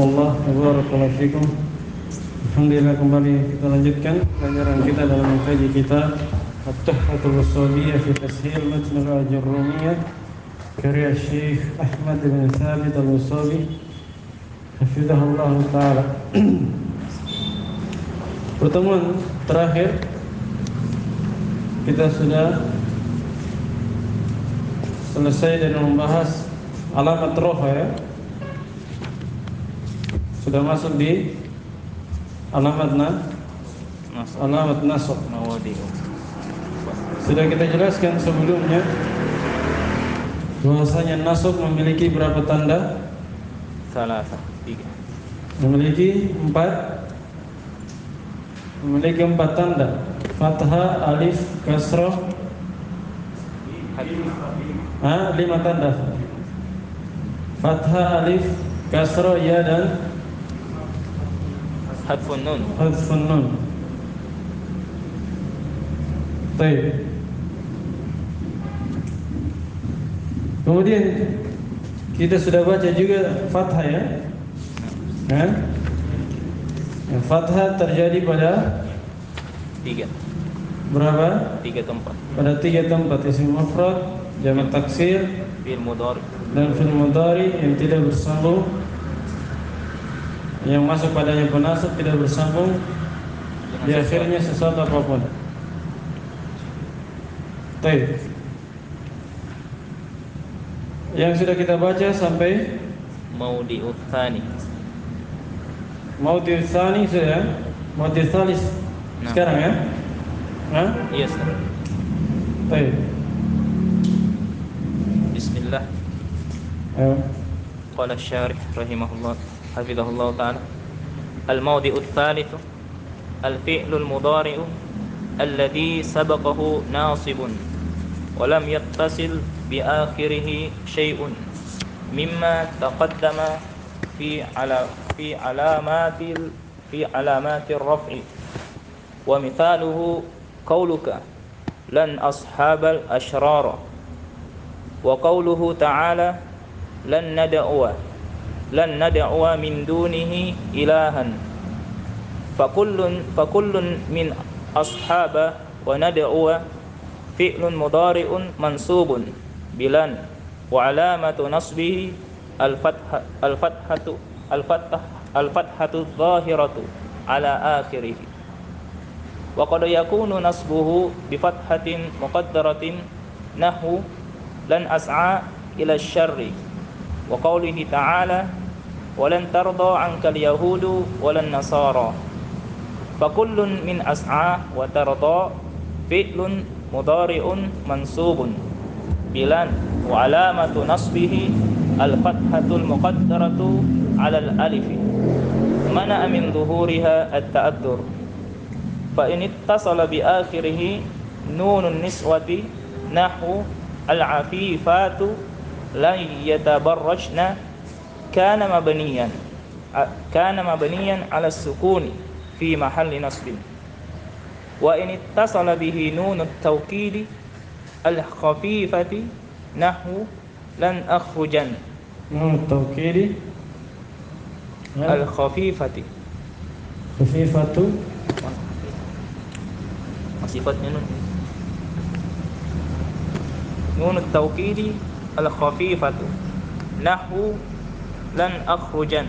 Hafizakumullah wa barakallahu fikum. Alhamdulillah, kembali kita lanjutkan pelajaran kita dalam mengkaji kitab At-Tuhfatul Wassaliyah fi Tashil Matn al-Ajurrumiyah karya Syekh Ahmad bin Thabit al-Wasabi hafizahullah ta'ala. Pertemuan terakhir kita sudah selesai dari membahas alamat roha, ya. Sudah masuk di alamat nasab. Sudah kita jelaskan sebelumnya bahwasanya nasab memiliki berapa tanda? Tiga. Memiliki empat tanda. Fathah, alif, kasrah. 5 tanda. Fathah, alif, kasrah, ya dan Hadfun nun. Baik. Kemudian kita sudah baca juga fathah, ya. Fathah terjadi pada 3. berapa? 3 tempat. Pada 3 tempat: isim mufrad, jamak taksir, Fi'il mudhari dan fi'il mudhari yang tidak bersambung, yang masuk padanya penasab tidak bersambung di akhirnya sesuatu apapun. Baik. Yang sudah kita baca sampai Maudi'ut tsani. Maudi'ut tsani sudah. Maudi'ut tsalis sekarang, ya? Iya, Ustaz. Baik. Bismillah. Qala asy-syarih rahimahullah hafizahullah ta'ala. Al-mawdi'ut tsalits al-fi'lul mudhari'u alladhi sabaqahu nasibun wa lam yattasil bi akhirih syai'un mimma taqaddama fi alamatir raf'i wa mithaluhu qawluka lan ashabal ashrara wa qawluhu ta'ala lan nad'uwa min dunihi ilahan fakullun min ashaba wa nad'uwa fi'lun mudhari'un mansubun bilan wa alamatu nasbihi al-fathatu dhahiratu ala akhirih wa qad yakunu nasbuhu bi fathatin muqaddaratin nahwu lan as'a ila syarri wa qawlihi ta'ala walan tarda 'anka al-yahudu walan nasara fa kullun min as'a wa tarda fi'lun mudhari'un mansubun bilan wa alamatu nasbihi al-fathatul muqaddaratu 'ala al-alif mana min dhuhuriha at-ta'addur fa in ittasala bi akhirih nunun niswati nahwu al-'afifatu la yatabarrajna kana mabniyan ala sukuni fi mahalli nasbin wa in ittasala bihi nunut tawkidi al-khafifati nahwu lan akhrujan Nunut tawkidi al-khafifati khafifatu sifatnya nunut tawkidi al-khafifatu nahwu lan akhrujan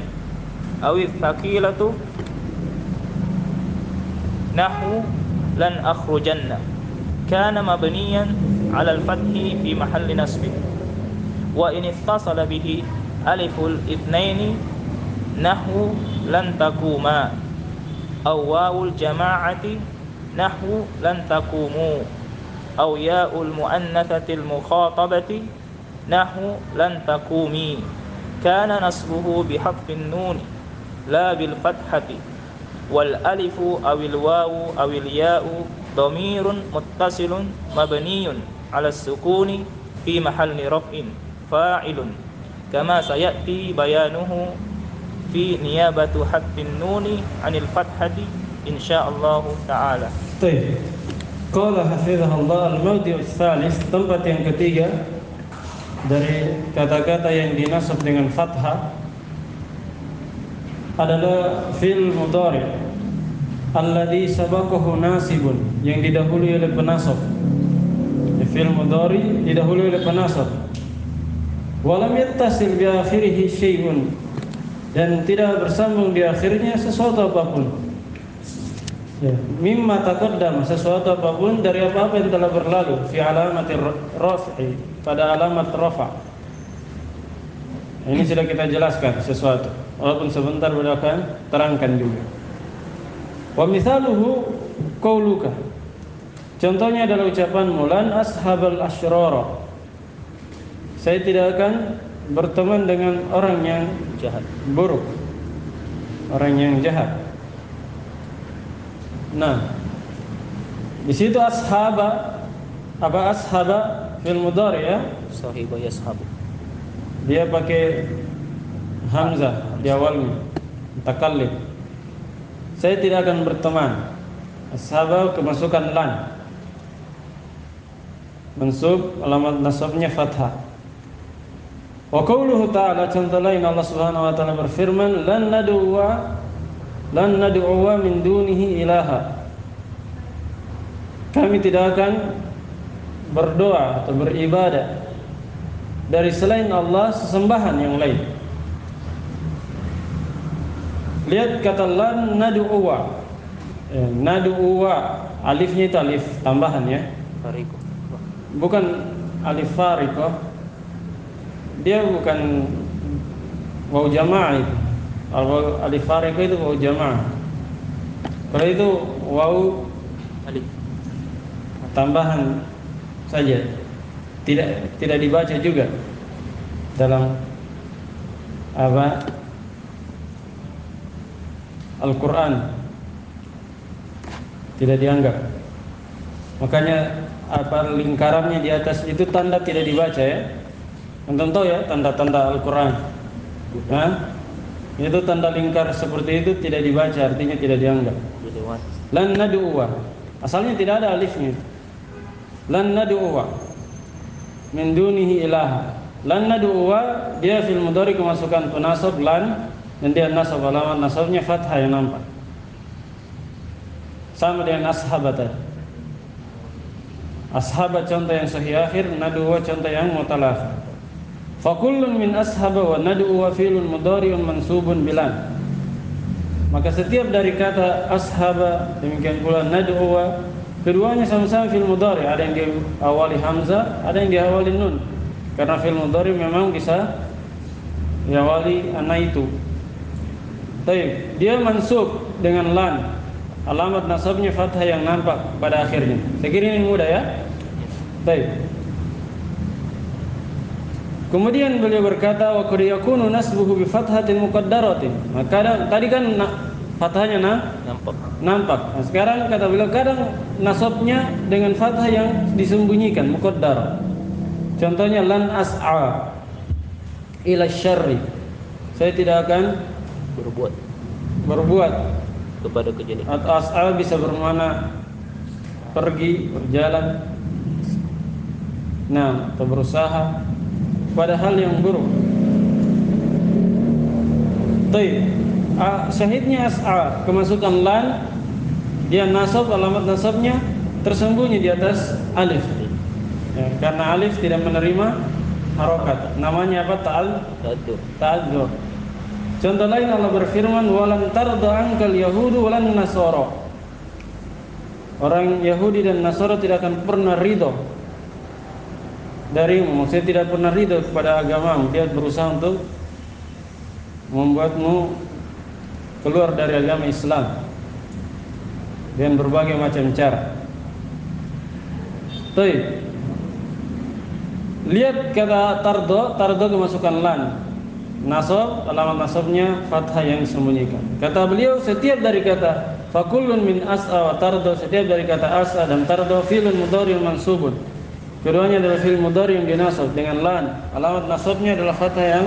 awi thaqilatu nahwu lan akhrujanna kana mabniyan ala al-fathi fi mahalli nasbin wa in ittasala bihi aliful ithnaini nahwu lan takuma aw wawul jama'ati nahwu lan takumu aw ya'ul muannatsatil mukhatabati nahwu lan takumi kana nasbuhu bihadfin nun la bil fathati wal alifu awil wawu awil ya'u dhamirun muttasilun mabniyun ala sukuni fi mahalli raf'in fa'ilun kama sayati bayanuhu fi niyabatu hadfin nuni anil fathati insyaallah ta'ala. Baik. Qala hafizahullah al-mawdi'u tsalis, tempat yang ketiga dari kata-kata yang dinasab dengan fathah adalah fi'il mudhari alladhi sabaqahu nasibun, yang didahului oleh penasab. Fi'il mudhari didahului oleh penasab. Wa lam yattasil bi akhirih syai'un, dan tidak bersambung di akhirnya sesuatu apapun. Ya, mimma taqaddama, sesuatu apapun dari apa-apa yang telah berlalu, fi alamatir raf'i, pada alamat rafa'. Ini sudah kita jelaskan sesuatu, walaupun sebentar beliau akan terangkan juga. Wa mithaluhu qauluka, contohnya adalah ucapanmu, lan ashabal asyrara, saya tidak akan berteman dengan orang yang jahat, buruk, orang yang jahat. Nah, di situ ashaba, apa ashaba fil mudhari ya? sahiba yashabu. Dia pakai hamzah di awalnya, mutakallim. Saya tidak akan berteman. Ashaba kemasukan lan, mansub, alamat nasabnya fathah. Wa qauluhu ta'ala, contoh lain Allah Subhanahu wa taala berfirman, lan nad'uwa min dunihi ilaha, kami tidak akan berdoa atau beribadah dari selain Allah sesembahan yang lain. Lihat kata lan nad'uwa, nad'uwa, alifnya itu alif tambahan ya, Fariqo. bukan alif fariqo. Dia bukan waw jamaah itu. Kalau alif fariqo itu waw jamaah. Kalau itu waw Alif. tambahan saja. Tidak dibaca juga dalam apa Al-Quran, tidak dianggap. Makanya apa lingkarannya di atas itu tanda tidak dibaca ya. Antum tahu ya tanda-tanda Al-Quran. Nah, itu tanda lingkar seperti itu tidak dibaca, artinya tidak dianggap. Lan nad'uwa, asalnya tidak ada alifnya. Lan nad'uwa min dunihi ilaha. Lan nad'uwa, dia fil mudhari kemasukan penasab lan, dan dia nasab, alamat nasabnya fathah yang nampak. Sama dengan ashabata. Ashabat contoh yang sahih akhir, nad'uwa contoh yang mutalakhir. Fakullun min ashaba wa nad'uwa fi'lun mudhari'un mansubun bilan. Maka setiap dari kata ashaba, demikian pula nad'uwa, keduanya sama-sama fi'il mudhari', ada yang diawali hamzah, ada yang diawali nun. Karena fi'il mudhari' memang bisa diawali ana itu. Baik, dia mansub dengan lan. Alamat nasabnya fathah yang nampak pada akhirnya. Saya kira ini mudah ya. Baik. Kemudian beliau berkata, wa qad yakunu nasbuhu bi fathatin muqaddaratin. Maka tadi kan fathahnya nampak. Nah, sekarang kata beliau kadang nasabnya dengan fathah yang disembunyikan, muqaddar. Contohnya lan as'a ila syarri. Saya tidak akan berbuat kepada kejelekan. Atau as'a bisa bermakna pergi, berjalan. Nah, atau berusaha pada hal yang buruk. Baik, syahidnya as'a kemasukan lan, dia nasab, alamat nasabnya tersembunyi di atas alif ya, karena alif tidak menerima harokat. Namanya apa? Ta'adzur. Contoh lain Allah berfirman, walan tarda ankal yahudu walan nasara. Orang Yahudi dan Nasara tidak akan pernah ridho darimu, maksudnya tidak pernah ridho kepada agamamu. Dia berusaha untuk membuatmu keluar dari agama Islam dengan berbagai macam cara. Baik. Lihat kata tardo kemasukan lan. Nasab, alamat nasabnya fathah yang disembunyikan. Kata beliau, setiap dari kata fakullun min as'a wa tardo, setiap dari kata as'a dan tardo fi'lun mudhari'un mansubun. Keduanya adalah fi'il mudhari' yang dinasab dengan lan. Alamat nasabnya adalah fathah yang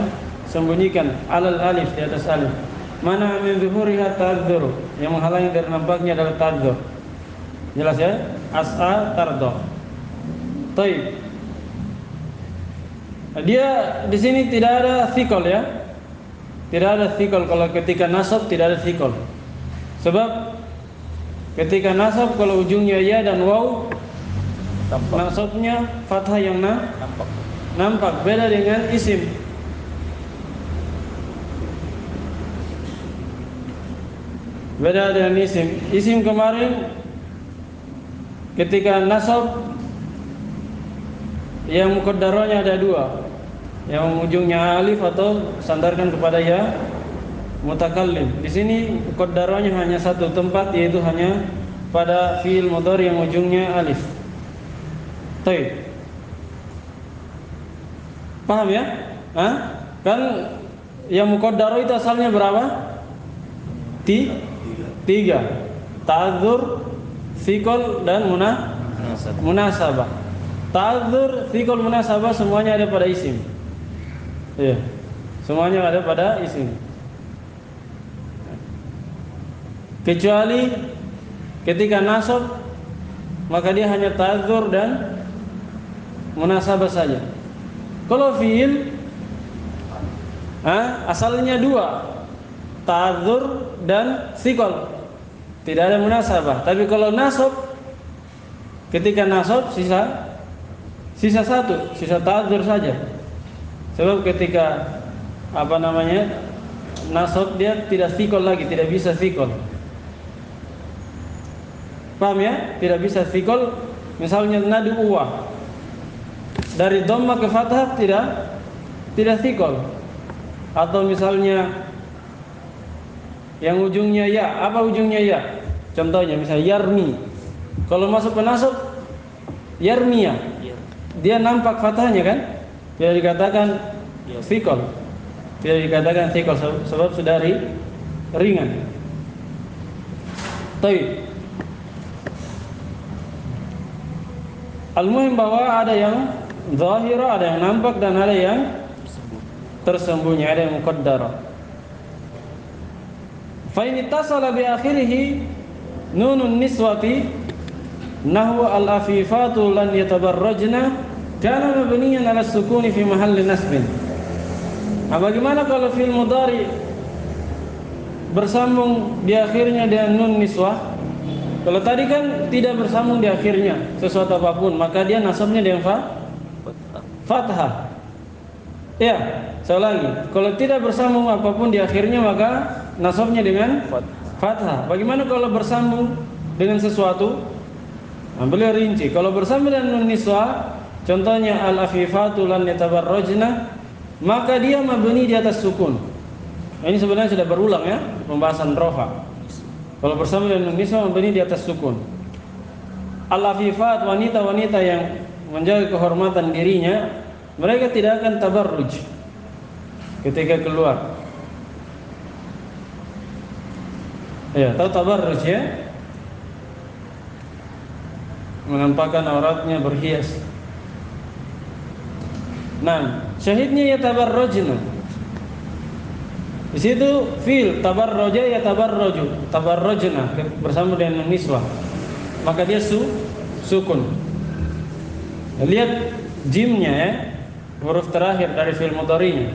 sembunyikan alal alif, di atas alif. Mana min zuhuriha ta'adzur, yang menghalangi dari nampaknya adalah ta'adzur. Jelas ya? As'a tardo. Baik. Dia di sini tidak ada thiqal ya. tidak ada thiqal. Kalau ketika nasab tidak ada thiqal. Sebab ketika nasab kalau ujungnya ya dan waw, nasabnya fathah yang nampak. Beda dengan isim. Beda dengan isim. Isim kemarin ketika nasab yang muqaddaranya ada dua, yang ujungnya alif atau sandarkan kepada ya mutakallim. Di sini muqaddaranya hanya satu tempat, yaitu hanya pada fiil mudhari yang ujungnya alif. Baik. Paham ya? Kan yang muqaddar itu asalnya berapa? Tiga. Ta'adzur, thiqal dan munasabah. Ta'adzur, thiqal, munasabah semuanya ada pada isim. Iya. Semuanya ada pada isim. Kecuali ketika nasab maka dia hanya ta'adzur dan munasabah saja. Kalau fiil asalnya dua, ta'adzur dan thiqal, tidak ada munasabah. Tapi kalau nasab, ketika nasab sisa satu, sisa ta'adzur saja. Sebab ketika nasab dia tidak thiqal lagi, tidak bisa thiqal. Paham ya? Tidak bisa thiqal. Misalnya nadu uwa, dari dhamma ke fathah tidak thiqal. Atau misalnya yang ujungnya ya, apa ujungnya ya? Contohnya misalnya yarmi. Kalau masuk ke nasab yarmiya, dia nampak fathahnya kan? Tidak dikatakan thiqal. Tidak dikatakan thiqal sebab sudah ringan. Baik. Al-muhim bahwa ada yang zahira, ada yang nampak dan ada yang tersembunyi, ada yang muqaddara. Fa in ittasala bi akhirih nunun niswati nahwu al-afifatu lan yatabarrajna kana mabniyan ala sukuni fi mahalli nasbin. Bagaimana kalau fi'il mudhari bersambung di akhirnya dengan nun niswah? Kalau tadi kan tidak bersambung di akhirnya sesuatu apapun, maka dia nasabnya dengan fathah. Ya, saya ulangi. Kalau tidak bersambung apapun di akhirnya, maka nasabnya dengan fathah. Bagaimana kalau bersambung dengan sesuatu? Beliau rinci. Kalau bersambung dengan nun niswa, contohnya al-afifatu lan yatabarrajna, maka dia mabni di atas sukun. Ini sebenarnya sudah berulang ya, pembahasan rofa. Kalau bersambung dengan nun niswa mabni di atas sukun. Al-afifat, wanita-wanita yang menjaga kehormatan dirinya, mereka tidak akan tabarruj ketika keluar. Ya, tahu tabarruj ya? Menampakkan auratnya, berhias. Nah, syahidnya ya tabarrujna. Di situ fi'il tabarraja ya tabarraju, tabarrujna bersama dengan niswah. Maka dia sukun. Lihat jimnya ya, huruf terakhir dari fi'il mudhari'nya.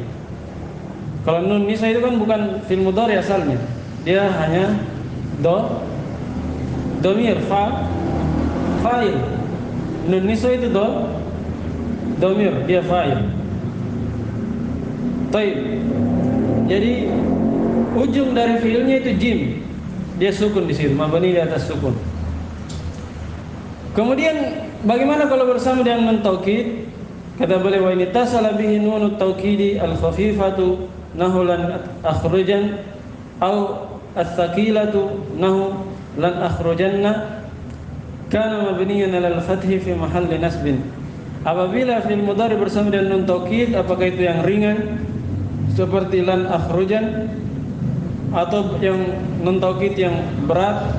Kalau nun niswah itu kan bukan fi'il mudhari asalnya. Dia hanya domir fa'il. Nun niswah itu domir, dia fa'il. Baik. Jadi ujung dari fiilnya itu jim, dia sukun di situ, mabni di atas sukun. Kemudian bagaimana kalau bersama dengan nun taukid? Kata beliau, wa in tasala bihi nunut taukidi al-khafifatu nahu lan akhrujan au ats-tsaqilatu nahu lan akhrujanna kana mabniyan 'ala al-fathi fi mahalli nasbin. Apabila fi'il mudhari bersama dengan nun taukid, apakah itu yang ringan seperti lan akhrujan atau yang nun taukid yang berat?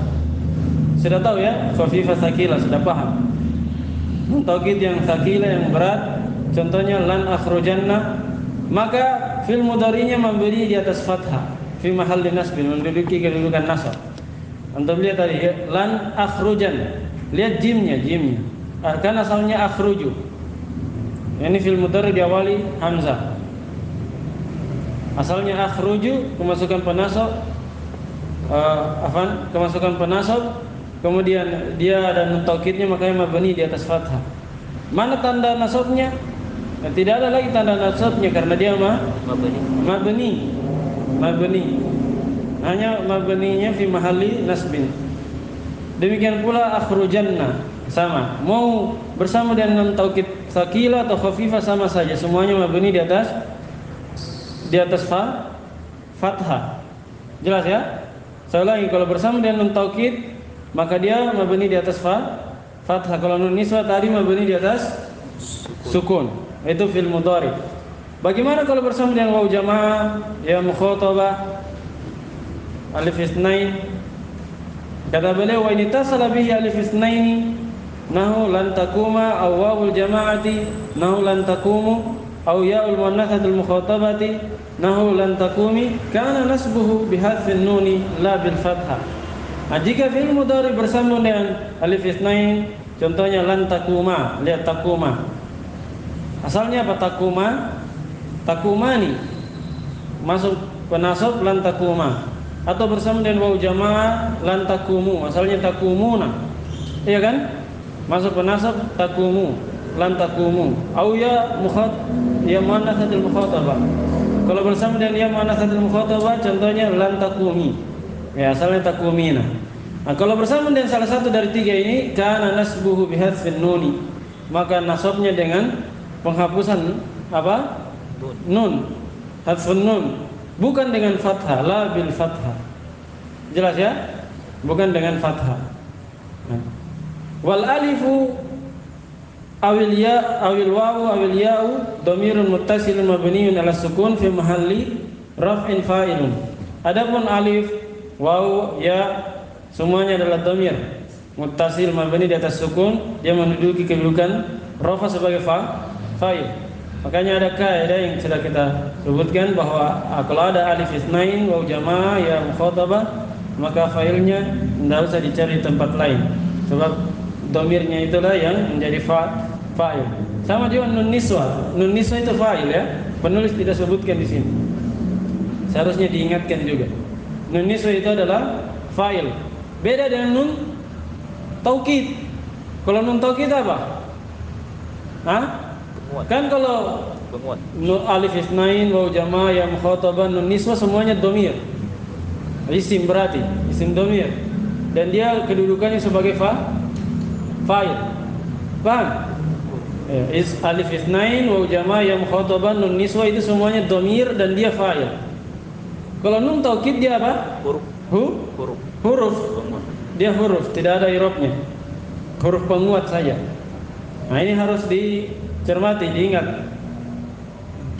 Sudah tahu ya, khafifah tsaqila, sudah paham. Nun taukid yang tsaqila, yang berat, contohnya lan akhrujanna, maka fi'il mudhari'nya mabni di atas fathah fi mahalli nasbin, menduduki kedudukan nasab. Antum lihat tadi ya, lan akhrujan, lihat jimnya. Kan asalnya akhruju. Ini fi'il mudhari diawali hamzah. Asalnya akhruju kemasukan penasab, kemasukan penasab, kemudian dia ada nun taukidnya makanya mabni di atas fathah. Mana tanda nasabnya? Tidak ada lagi tanda nasabnya karena dia mabni. Hanya mabninya fi mahalli nasbin. Demikian pula akhrujanna sama. Mau bersama dengan nun taukid tsaqila atau khafifah sama saja, semuanya mabni di atas fathah. Jelas ya? Saya ulangi, kalau bersama dengan nun taukid maka dia mabni di atas fathah. Kalau nun niswa tadi mabni di atas sukun. Itu fil mudhari. Bagaimana kalau bersama dengan waw jamaah ya mukhatabah alif isnain? Kata beliau, wa in tasala bihi alif isnaini nahu lan takuma aw wawul jamaati nahu lan takumu aw ya'ul muannatsatil mukhatabati nahu lan takumi kana nasbuhu bihadfin nuni la bil fathah. Jika fi'il mudhari bersambung dengan alif isnain, contohnya lan takuma, lihat takuma. Asalnya apa takuma? Takumani. Masuk penasab lan takuma. Atau bersama dengan waw jamaah lan takumu, asalnya takumuna. Iya kan? Masuk penasab takumu, lan takumu. Au ya muannatsatil mukhatabah. Kalau bersama dengan ya muannatsatil mukhatabah contohnya lan takumi. Ya, asalnya takumina. Nah, kalau bersama dengan salah satu dari tiga ini kana nasbuhu bihadfin nuni, maka nasabnya dengan penghapusan apa? Nun. Hadfun nun. Bukan dengan fathah, la bil fathah. Jelas ya? Bukan dengan fathah. Wal alifu awil ya awil wawu awil ya'u dhamirun muttasilun mabniun ala sukun fi mahalli raf'in fa'ilun. Adapun alif, wawu, ya semuanya adalah dhamir muttasil mabni di atas sukun, dia menduduki kedudukan rafa sebagai fa'il. Makanya ada kaidah yang sudah kita sebutkan bahwa kalau ada alif isnain waw jamaah ya mukhatabah, maka failnya tidak usah dicari tempat lain, sebab domirnya itulah yang menjadi fa'il. Sama juga nun niswa. Nun niswa itu fa'il ya. Penulis tidak sebutkan di sini. Seharusnya diingatkan juga. Nun niswa itu adalah fa'il. Beda dengan nun taukid. Kalau nun taukid apa? Kan kalau alif isnain waw jamaah ya mukhatabah nun niswa semuanya dhamir. Isim berarti, isim dhamir. Dan dia kedudukannya sebagai fa'il. Paham? Alif isnain waw jamaah ya mukhatabah nun niswa itu semuanya dhamir dan dia fa'il. Kalau nun taukid dia apa? Huruf. Dia huruf, tidak ada i'rabnya. Huruf penguat saja. Nah, ini harus dicermati, diingat.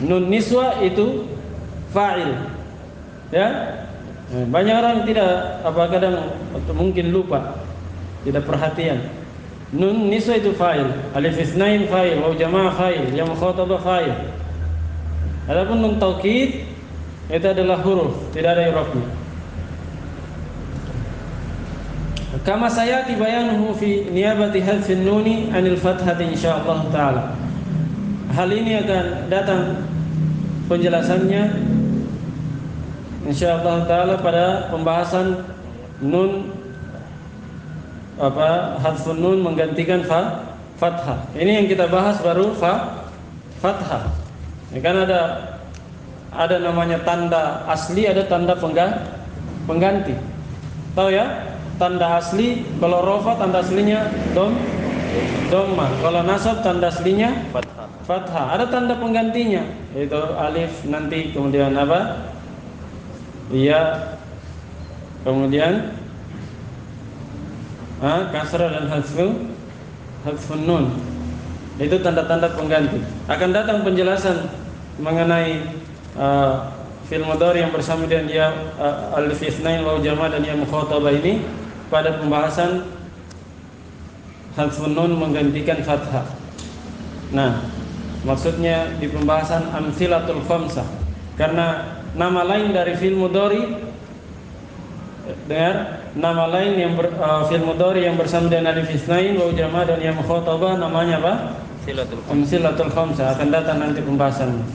Nun niswa itu fa'il. Ya? Banyak orang tidak kadang atau mungkin lupa, tidak perhatian. Nun niswa itu fa'il, alif isnain fa'il, waw jamaah fa'il, ya mukhatabah fa'il. Adapun nun taukid itu adalah huruf, tidak ada i'rabnya. Kama sayati bayanuhu fi niyabati hadfin nuni anil fathati insyaallah taala. Hal ini akan datang penjelasannya insyaallah taala pada pembahasan nun hadfun nun menggantikan fathah. Ini yang kita bahas baru fathah. Ya kan ada namanya tanda asli, ada tanda pengganti. Tahu ya? Tanda asli kalau rafa tanda aslinya dhamma, kalau nasab tanda aslinya fathah. Ada tanda penggantinya yaitu alif nanti kemudian apa? Ya, kemudian kasrah dan hadfun nun. Itu tanda-tanda pengganti. Akan datang penjelasan mengenai fi'il mudhari yang bersama dengan dia alif isnain waw jamaah dan ya mukhatabah ini pada pembahasan hadfun nun menggantikan fathah. Nah, maksudnya di pembahasan amsilatul khamsah, karena nama lain dari fi'il mudhari, dengar, nama lain yang fi'il mudhari yang bersama dengan alif isnain waw jamaah dan ya mukhatabah namanya apa? Amsilatul khamsah. Akan datang nanti pembahasannya.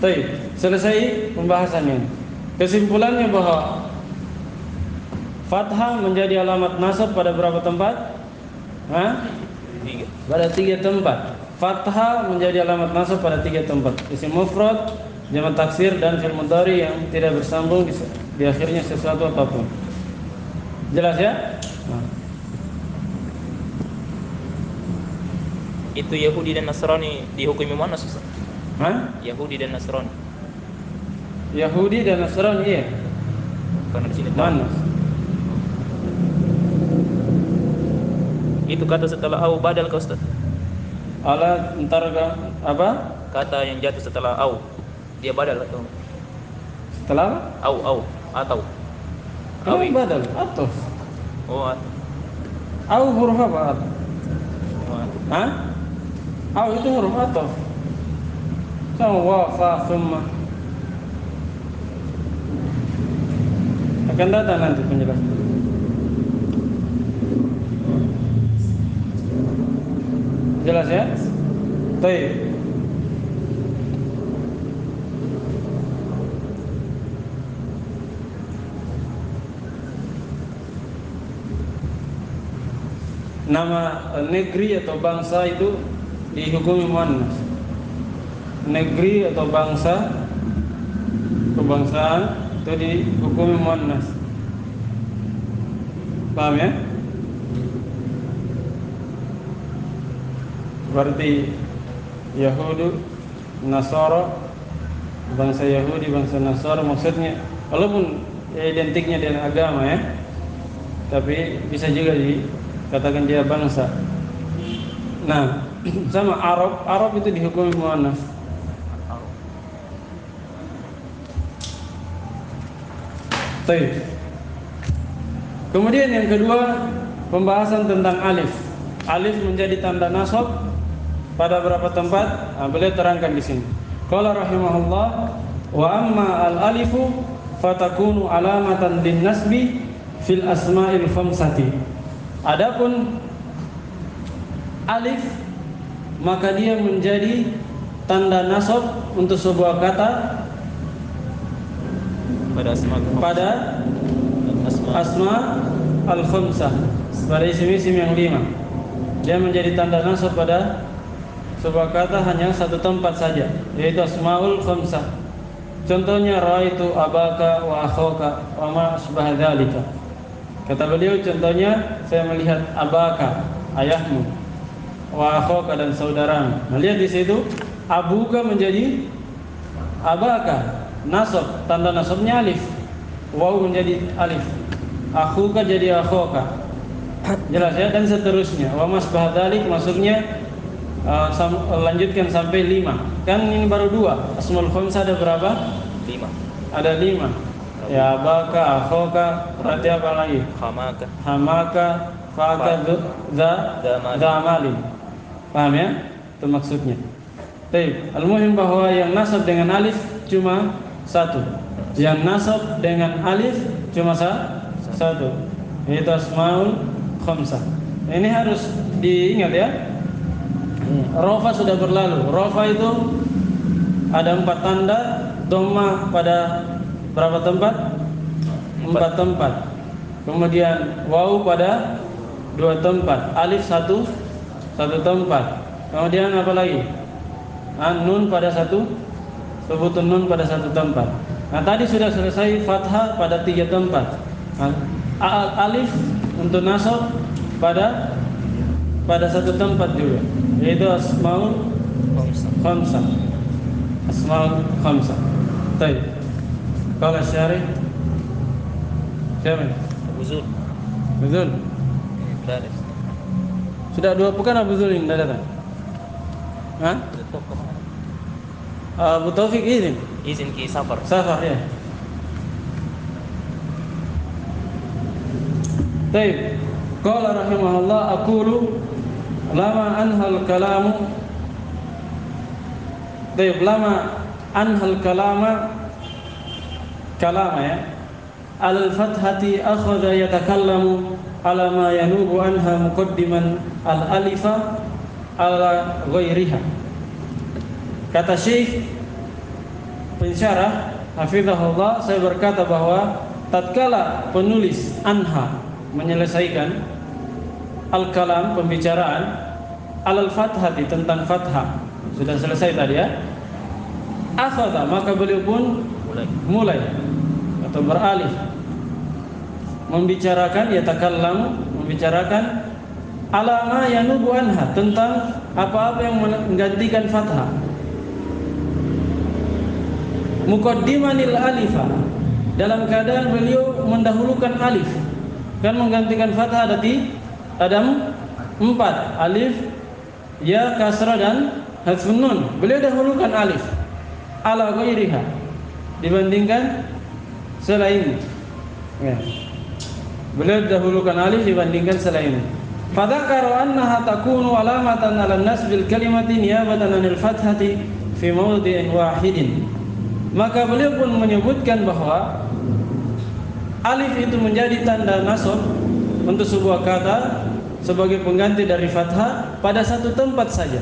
Baik, selesai pembahasannya. Kesimpulannya bahwa fathah menjadi alamat nasab pada berapa tempat? Tiga. Pada 3 tempat. Fathah menjadi alamat nasab pada 3 tempat. Isim mufrad, jamak taksir, dan fi'il mudhari yang tidak bersambung di akhirnya sesuatu apapun. Jelas ya? Itu Yahudi dan Nasrani dihukumi muannas, Ustaz? Yahudi dan Nasrani. Yahudi dan Nasrani, iya. Karena di sini Muannas. Itu kata setelah au badal ke Ustaz? Ala ntar apa? Kata yang jatuh setelah au, dia badal atau? Setelah apa? Au atau? Kenapa badal? Atau? Oh, atau. Au huruf apa? Oh, atau. Hah? Au itu huruf atau? Sama wa, fa, thumma. Akan datang nanti penjelasan. Jelas ya? Baik. Nama negeri atau bangsa itu dihukumi muannas. Negeri atau bangsa, kebangsaan itu dihukumi muannas. Paham ya? Seperti Yahudi, Nasara, bangsa Yahudi, bangsa Nasara, maksudnya walaupun identiknya dengan agama ya, tapi bisa juga dikatakan dia bangsa. Nah, sama Arab itu dihukumi muannas. Baik. Kemudian yang kedua, pembahasan tentang alif. Alif menjadi tanda nasab pada berapa tempat? Beliau terangkan di sini. Qala rahimahullah, wa amma al-alifu fatakunu alamatan lin-nasbi fil asma'il khamsati. Adapun alif maka dia menjadi tanda nasab untuk sebuah kata pada asma al-khamsah, pada isim-isim yang 5. Dia menjadi tanda nasab pada sebuah kata hanya satu tempat saja, yaitu asmaul khamsah. Contohnya ra'aitu abaka wa akhaka wa ma asbah dzalika. Kata beliau contohnya, saya melihat abaka, ayahmu, wa akhaka, dan saudaramu. Nah, lihat di situ abuka menjadi abaka, nasab, tanda nasabnya alif. Waw menjadi alif. Akhuka jadi akhaka. Jelas ya, dan seterusnya. Wa masbah dzalik maksudnya lanjutkan sampai 5. Kan ini baru 2. Asmaul khamsah ada berapa? 5. Ada 5. Ya abaka, akhaka, berarti apa lagi? Hamaka, faka, zamalin. Paham ya? Itu maksudnya. Baik, al-muhim bahwa yang nasab dengan alif cuma satu. Yang nasab dengan alif cuma satu. Yaitu asmaul khamsah. Ini harus diingat ya. Rofa sudah berlalu. Rofa itu ada 4 tanda. Dhamma pada berapa tempat? 4 tempat. Kemudian waw pada 2 tempat. Alif satu tempat. Kemudian apa lagi? Nun pada sebutun nun pada 1 tempat. Nah, tadi sudah selesai fathah pada 3 tempat. Alif untuk nasab pada 1 tempat juga, yaitu asmaul khamsah. Asmaul khamsah. Baik. Kalau syarih siapa? Abu Zul. Betul. Sudah 2 pekan Abu Zul ini datang. Hah? Abu Taufik izin ki safar ya. Baik. Qala rahimahullah, aqulu lama anhal kalamu. Baik, lama anhal kalama ya. Al-fathati akhadha yatakallamu ala ma yanubu anha muqaddiman al-alifa ala ghairiha. Kata Syekh, pensyarah hafizahullah, saya berkata bahwa tatkala penulis anha menyelesaikan al-kalam, pembicaraan alal fathati, tentang fathah, sudah selesai tadi ya, akhadha, maka beliau pun mulai atau beralih membicarakan, yatakallamu, membicarakan alama yanubu anha, tentang apa-apa yang menggantikan fathah. Muqaddimanil alifa, dalam keadaan beliau mendahulukan alif, kan menggantikan fathah ada 4, alif, ya, kasrah dan hadfun nun. Beliau dahulukan alif ala ghairiha, dibandingkan selain. Ya. Beliau dahulukan alif dibandingkan selain. Fadzakara annaha takunu alamatan 'ala nasbil kalimati niyabatan 'anil fathati fi mawdi'in wahidin. Maka beliau pun menyebutkan bahwa alif itu menjadi tanda nasab untuk sebuah kata sebagai pengganti dari fathah pada satu tempat saja.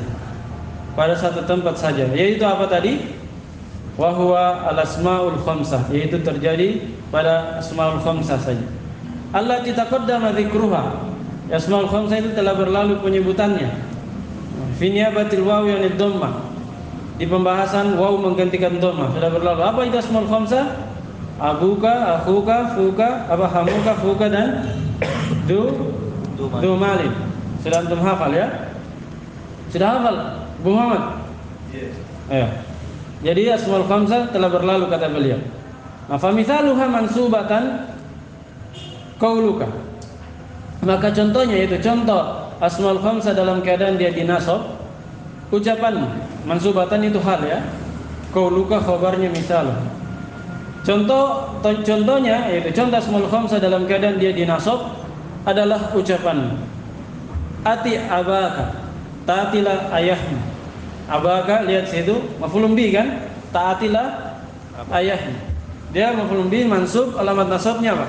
Pada satu tempat saja, yaitu apa tadi? Wa huwa al-asmaul khamsah, yaitu terjadi pada asmaul khamsah saja. Allati taqaddama dzikruha. Asmaul khamsah itu telah berlalu penyebutannya. Fi niyabatil wawi anid dhammah. Di pembahasan waw menggantikan dhammah sudah berlalu. Apa itu asmaul khamsah? Abuka, akhuka, fuka, hamuka, fuka, dan du malin. Sudah antum hafal ya? Sudah hafal, Bu Muhammad? Iya. Jadi asmaul khamsah telah berlalu kata beliau. Nah, fa mithaluha mansubatan qauluka. Maka contohnya itu contoh asmaul khamsah dalam keadaan dia dinasab, ucapan mansubatan itu hal ya. Qauluka khabarnya misal. Contohnya yaitu contoh asmaul khamsah dalam keadaan dia dinasab adalah ucapan ati abaka, taatilah ayahmu. Abaka, lihat situ maf'ulun bih kan, taatilah ayahmu. Dia maf'ulun bih mansub, alamat nasabnya apa?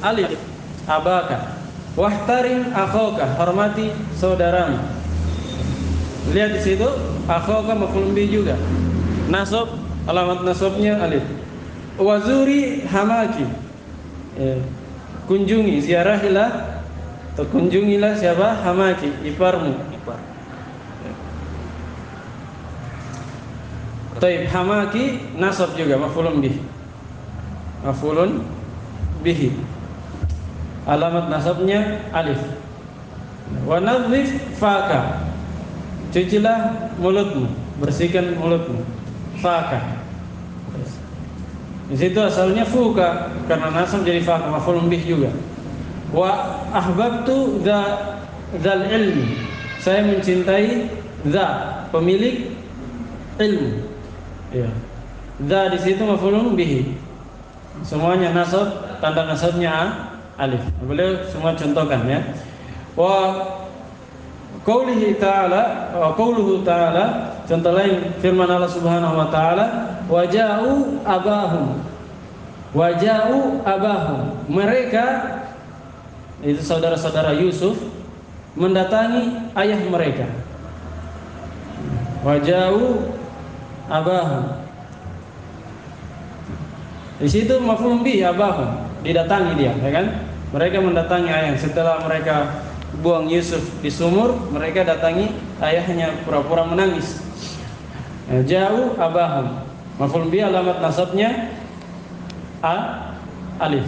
Alif. Abaka. Wahtarim akhaka, hormati saudaramu. Lihat di situ akhaka maf'ulun bih juga. Nasab, alamat nasabnya alif. Wazuri hamaki. Kunjungi, ziarahilah atau kunjungilah siapa? Hamaki, iparmu. Taib, hamaki nasab juga maf'ulun bih. Maf'ulun bihi. Alamat nasabnya alif. Wa nadhif faka. Cucilah mulutmu, bersihkan mulutmu. Faka. Di situ asalnya fuka karena nasab jadi faka, maf'ulun bih juga. Wa ahbabtu dzal ilmi. Saya mencintai dza, pemilik ilmu. Ya. Dza di situ maf'ulun bihi. Semuanya nasab, tanda nasabnya alif. Beliau semua contohkan ya. Wa qaulihi ta'ala, wa qauluhu ta'ala, contoh lain firman Allah Subhanahu wa taala, waja'u abahum. Waja'u abahum. Mereka itu saudara-saudara Yusuf mendatangi ayah mereka. Waja'u abahum. Di situ maf'ulun bih abahum, didatangi dia, ya kan? Mereka mendatangi ayah setelah mereka buang Yusuf di sumur, mereka datangi ayahnya pura-pura menangis. Ja'u abahum. Maf'ulun bih alamat nasabnya alif.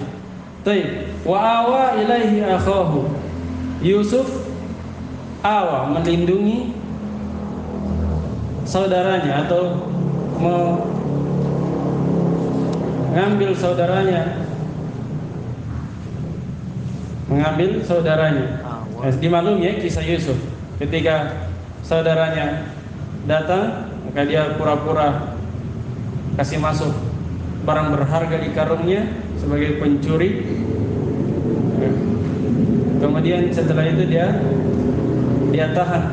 Baik. Wa awa ilaihi akhahu. Yusuf awa, melindungi saudaranya atau mengambil saudaranya. Dimaklumi ya kisah Yusuf. Ketika saudaranya datang, maka dia pura-pura kasih masuk barang berharga di karungnya sebagai pencuri. Kemudian setelah itu dia tahan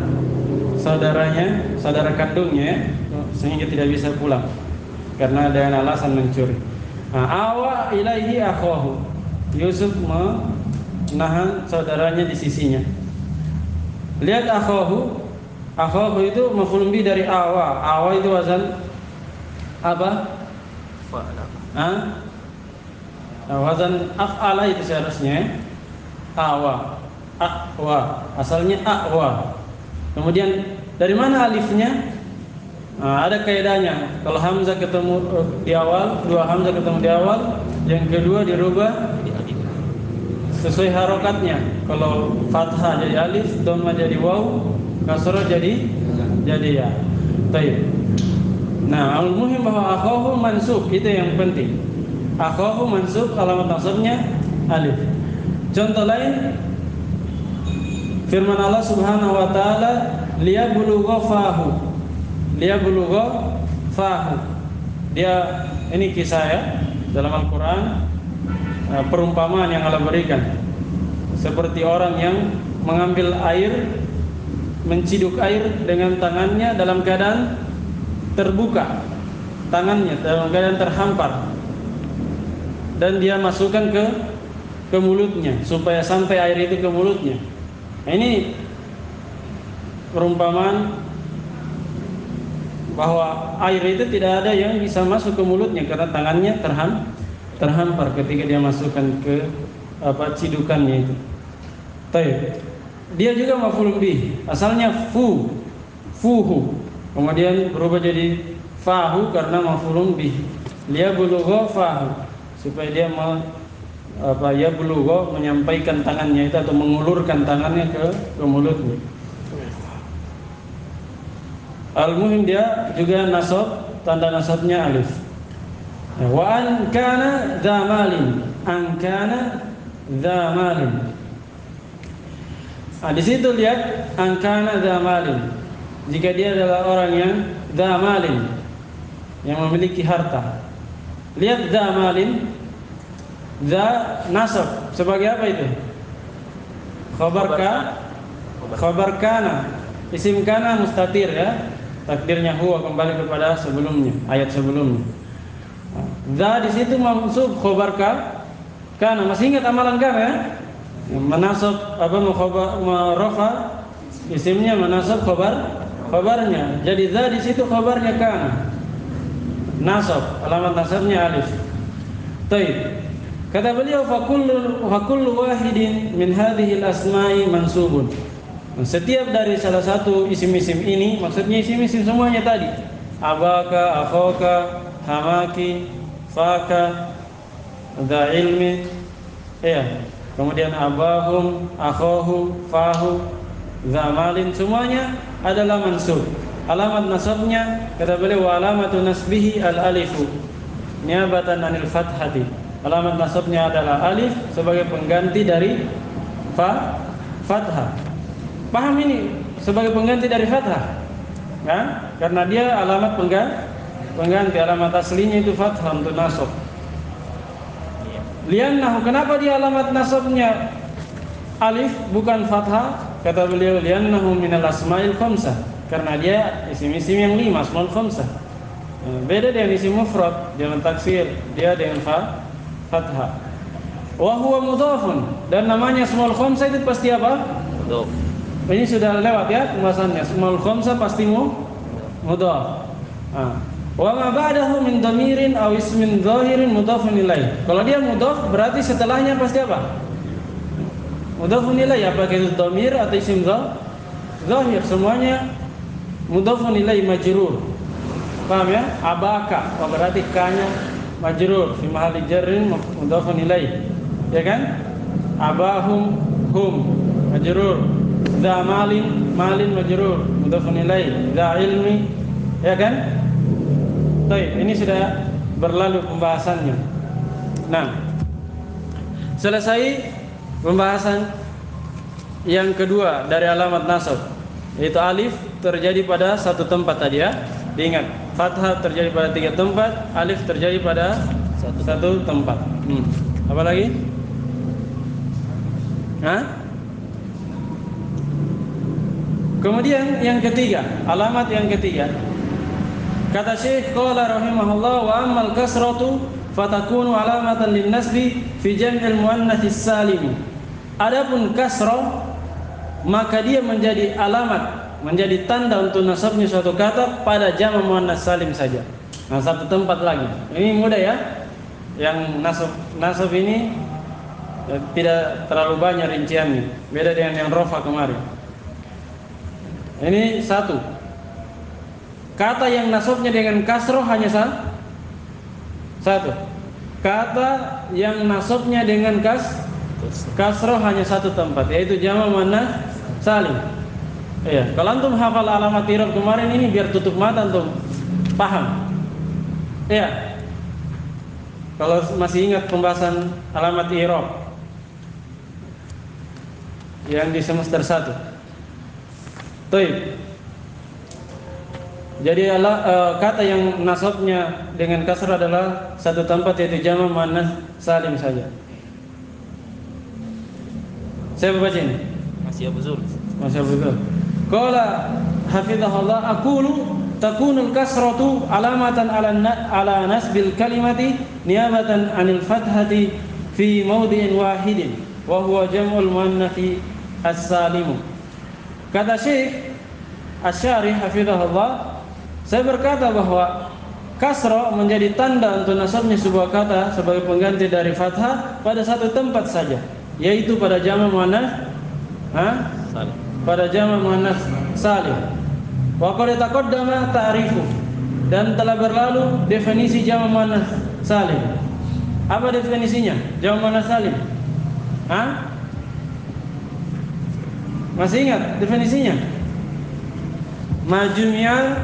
saudaranya, saudara kandungnya, sehingga tidak bisa pulang karena dengan alasan mencuri. Awa ilaihi akhahu. Yusuf menahan saudaranya di sisinya. Lihat akhahu. Akhahu itu maf'ulun bih dari awa. Awa itu wazan Apa? Fa'ala. Wazan af'ala itu seharusnya awa. Aqwa. Asalnya aqwa. Kemudian dari mana alifnya? Ada kaidahnya. Kalau hamzah ketemu di awal, dua hamzah ketemu di awal, yang kedua dirubah sesuai harokatnya. Kalau fathah jadi alif, dhamma jadi waw, kasrah jadi ya. Baik. Nah, al-muhim bahwa akhahu mansub, itu yang penting. Akhahu mansub, alamat nasabnya alif. Contoh lain, firman Allah Subhanahu wa taala, liyabulugha fahu. Liyabulugha fahu. Dia, ini kisah ya dalam Al-Qur'an, perumpamaan yang Allah berikan. Seperti orang yang mengambil air, menciduk air dengan tangannya dalam keadaan terbuka, tangannya dalam keadaan terhampar, dan dia masukkan ke mulutnya supaya sampai air itu ke mulutnya. Nah, ini perumpamaan bahwa air itu tidak ada yang bisa masuk ke mulutnya karena tangannya terhampar ketika dia masukkan ke cidukannya itu. Baik. Dia juga maf'ul bih. Asalnya fuhu. Kemudian berubah jadi fahu karena maf'ul bih. Liyabulugha fahu. Supaya dia yabulugha menyampaikan tangannya itu atau mengulurkan tangannya ke mulutnya. Al-muhim dia juga nasab, tanda nasabnya alif. Wa an kana dza malin, an kana dza malin. Di situ lihat an kana dza malin. Jika dia adalah orang yang dza malin, yang memiliki harta. Lihat dza malin, dza nasab sebagai apa itu? Khabar kana. Isim kana mustatir ya. Takdirnya huwa kembali kepada sebelumnya, ayat sebelumnya. Dza di situ mansub khabar kana. Masih ingat amalan kana ya? Menasab merafa isimnya, menasab khabarnya. Jadi dza di situ khabarnya kana. Nasab, alamat nasabnya alif. Baik. Kata beliau fa kullu wahidin min hadhihi al-asma'i mansubun. Setiap dari salah satu isim-isim ini, maksudnya isim-isim semuanya tadi, abaka, akhaka, hamaki, faka, dza ilmi, ya. Kemudian abahum, akhahu, fahu, dza malin, semuanya adalah mansub. Alamat nasabnya kata beliau wa alamatu nasbihi al-alifu niabatan anil fathati. Alamat nasabnya adalah alif sebagai pengganti dari fathah. Paham ini? Sebagai pengganti dari fathah, ya? Karena dia alamat pengganti. Alamat aslinya itu fathah untuk nasab. Liannahu, kenapa dia alamat nasabnya alif bukan fathah? Kata beliau liannahu minal asma'il khamsah. Karena dia isim-isim yang 5, asmaul khamsah. Beda dengan isim mufrad, dengan taksir, dia dengan fathah. Wa huwa mudhafun, dan namanya asmaul khamsah itu pasti apa? Mudhaf. Ini sudah lewat ya pembahasannya. Asmaul khamsah pasti mudhaf. Wa ma ba'dahu min dhamirin aw ismin dhahirin mudhafun ilaih. Kalau dia mudhaf berarti setelahnya pasti apa? Mudhafun ilaih, apakah itu dhamir atau isim dhahir, semuanya mudhafun ilaih majrur. Paham ya? Abaka, berarti ka-nya majrur fi mahalli jarrin mudhafun ilaih. Ya kan? Abahum hum majrur. Dza malin majrur mudhafun ilaih. Dza ilmi, ya kan? Baik, ini sudah berlalu pembahasannya. Nah, selesai pembahasan yang kedua dari alamat nasab, yaitu alif terjadi pada satu tempat tadi ya. Diingat, fathah terjadi pada 3 tempat, alif terjadi pada satu tempat. Apa lagi? Kemudian yang ketiga, alamat yang ketiga. Kata Syekh qala rahimahullah wa ammal kasratu fatakunu alamatan lin nasbi fi jam'il muannats salim. Adapun kasrah maka dia menjadi alamat, menjadi tanda untuk nasabnya suatu kata pada jama' muannats salim saja. Nah, satu tempat lagi. Ini mudah ya. Yang nasab ini tidak terlalu banyak rinciannya. Beda dengan yang rofa kemarin. Ini satu. Kata yang nasabnya dengan kasroh hanya satu. Kata yang nasabnya dengan kasroh hanya satu tempat, yaitu jamak muannats salim. Iya, kalau antum hafal alamat i'rab kemarin ini biar tutup mata antum paham. Iya. Kalau masih ingat pembahasan alamat i'rab yang di semester 1. Baik. Jadi kata yang nasabnya dengan kasrah adalah satu tempat, yaitu jamak muannats salim saja. Saya baca ini. Masih Abu Zul. Masya Allah. Qala hafizahullah aqulu takunul kasratu alamatan ala nasbil kalimati niyabatan anil fathati fi mawdi'in wahidin wa huwa jam'ul muannats as-salim. Kata Syekh Asy-Syarih hafizahullah, saya berkata bahwa kasrah menjadi tanda untuk nasabnya sebuah kata sebagai pengganti dari fathah pada satu tempat saja, yaitu pada jamak muannats Salim. pada jamak muannats salim. Wa qad taqaddama ta'rifu, dan telah berlalu definisi jamak muannats salim. Apa definisinya? Jamak muannats salim. Masih ingat definisinya? Majmu'a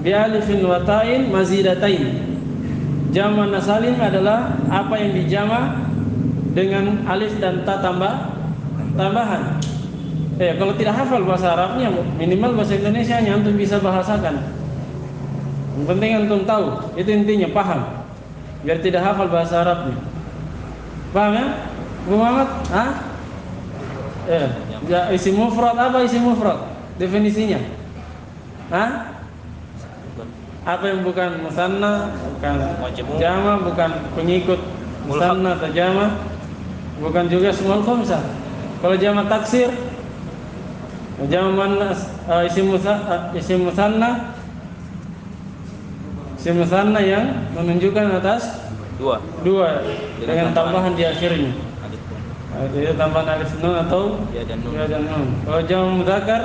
bi alifin wa ta'in mazidatain. Jamak muannats salim adalah apa yang dijamak dengan alif dan ta tambahan. Kalau tidak hafal bahasa Arabnya, minimal bahasa Indonesianya antum bisa bahasakan. Yang penting antum tahu, itu intinya paham. Biar tidak hafal bahasa Arabnya. Paham ya? Bu Muhammad? Ya, isim mufrad, apa isim mufrad? Definisinya? Apa yang bukan musanna, bukan jama, bukan pengikut musanna atau jama, bukan juga small khamsah. Kalau jama taksir, jama muannats isim musanna yang menunjukkan atas dua dengan tambahan di akhirnya. Itu tambahan alif nun atau ya dan nun. Kalau jama mudzakkar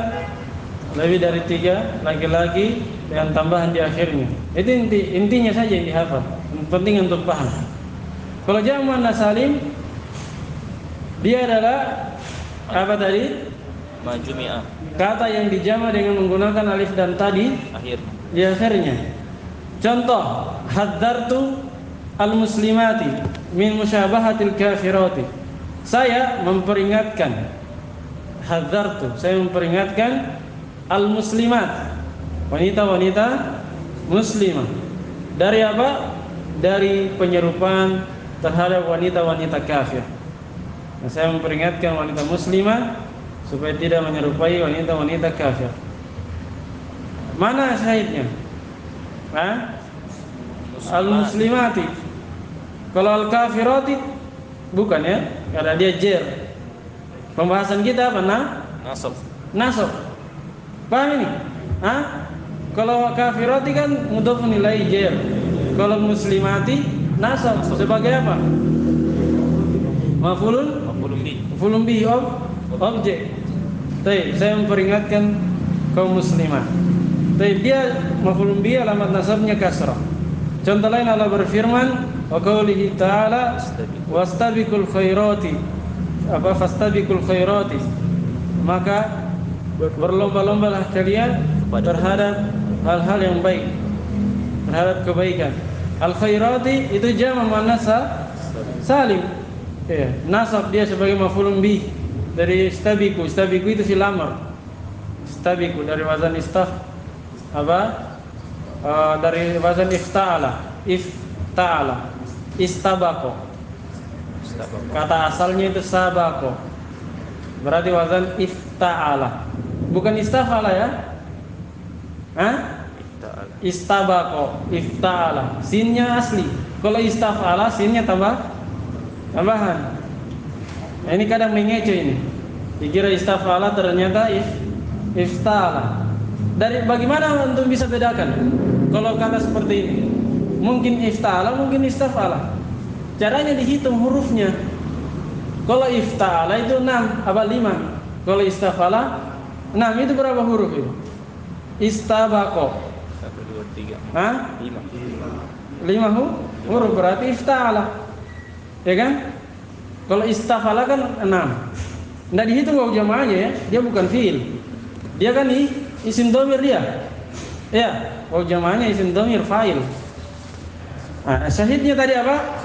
lebih dari 3 laki-laki dengan tambahan di akhirnya. Itu intinya saja yang dihafal. Penting untuk paham. Kalau jamak muannats salim, dia adalah apa tadi? Majmu'a. Kata yang dijamak dengan menggunakan alif dan ta di akhirnya. Contoh, hadzartu al-muslimati min musyabahatil kafirati. Saya memperingatkan, hadzartu, saya memperingatkan al-muslimat, wanita-wanita muslimah. Dari apa? Dari penyerupaan terhadap wanita-wanita kafir. Nah, saya memperingatkan wanita muslimah supaya tidak menyerupai wanita-wanita kafir. Mana syahidnya? Al-muslimati. Kalau al-kafirati bukan ya, karena dia jer. Pembahasan kita apa? Nasab. Paham ini? Kalau kafirati kan mudhofun ilaihi jer. Kalau muslimati nasab sebagai apa? Maf'ulun bihi objek. Baik, saya memperingatkan kaum muslimah. Baik, dia maf'ulun bihi alamat nasabnya kasrah. Contoh lain Allah berfirman, wa qaulihi ta'ala wastabiqul khairati. Fastabiqul khairati. Maka berlomba-lombalah kalian terhadap hal-hal yang baik, terhadap kebaikan. Al-khairati itu jamak muannats salim. Ya, nasab dia sebagai maf'ulun bih dari istabiqu. Istabiqu itu fil amr. Istabiqu dari wazan dari wazan ifta'ala. Istabaqo. Kata asalnya itu sabaqo. Berarti wazan ifta'ala. Bukan istafala ya? Istabaqo, ifta'ala. Sinnya asli. Kalau istafala sinnya tambahan. Nah, ini kadang mengecoh ini. Dikira istafala ternyata ifta'ala. Dari bagaimana untuk bisa bedakan? Kalau kata seperti ini, mungkin ifta'ala, mungkin istaf'ala. Caranya dihitung hurufnya. Kalau ifta'ala itu 6, apa 5. Kalau istaf'ala 6, itu berapa huruf itu? Istabaqo. 1, 2, 3, 4, 5. 5 huruf berarti ifta'ala. Ya kan? Kalau istaf'ala kan 6. Nggak dihitung waw jamaahnya ya, dia bukan fiil. Dia kan isim dhamir dia. Ya, waw jamaahnya isim dhamir fa'il. Nah, syahidnya tadi apa?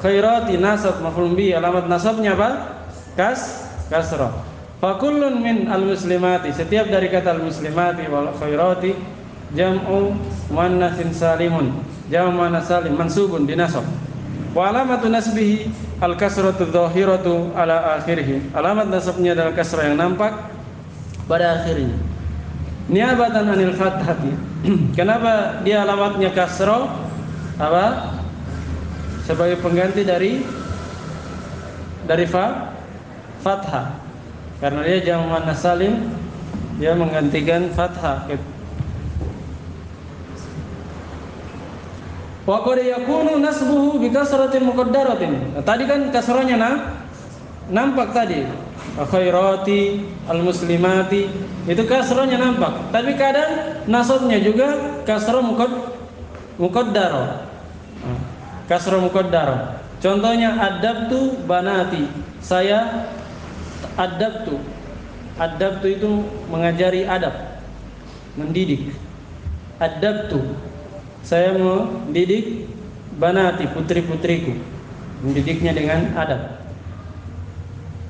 Khairati nasab maf'ul bihi, alamat nasabnya apa? Kasrah. Fa kullun min al-muslimati, setiap dari kata al-muslimati wal khairati jam'u muannatsin salimun. Jam'u muannas salim mansubun binasab. Wa alamatu nasbihi al-kasratu dhahiratu ala akhirih. Alamat nasabnya adalah kasrah yang nampak pada akhirnya. Niabatan anil fathati. Kenapa dia alamatnya kasrah? Apa? Sebagai pengganti dari fathah. Karena dia jamak muannas salim, dia menggantikan fathah. Wa qad yakunu nasbuhu bi kasratin muqaddaratin. Nah, tadi kan kasrahnya nampak tadi. Khairati al-muslimati itu kasrahnya nampak. Tapi kadang nasabnya juga kasrah muqaddar. Kasrah muqaddar. Contohnya adabtu banati. Saya adabtu. Adabtu itu mengajari adab, mendidik. Adabtu. Saya mendidik banati, putri-putriku. Mendidiknya dengan adab.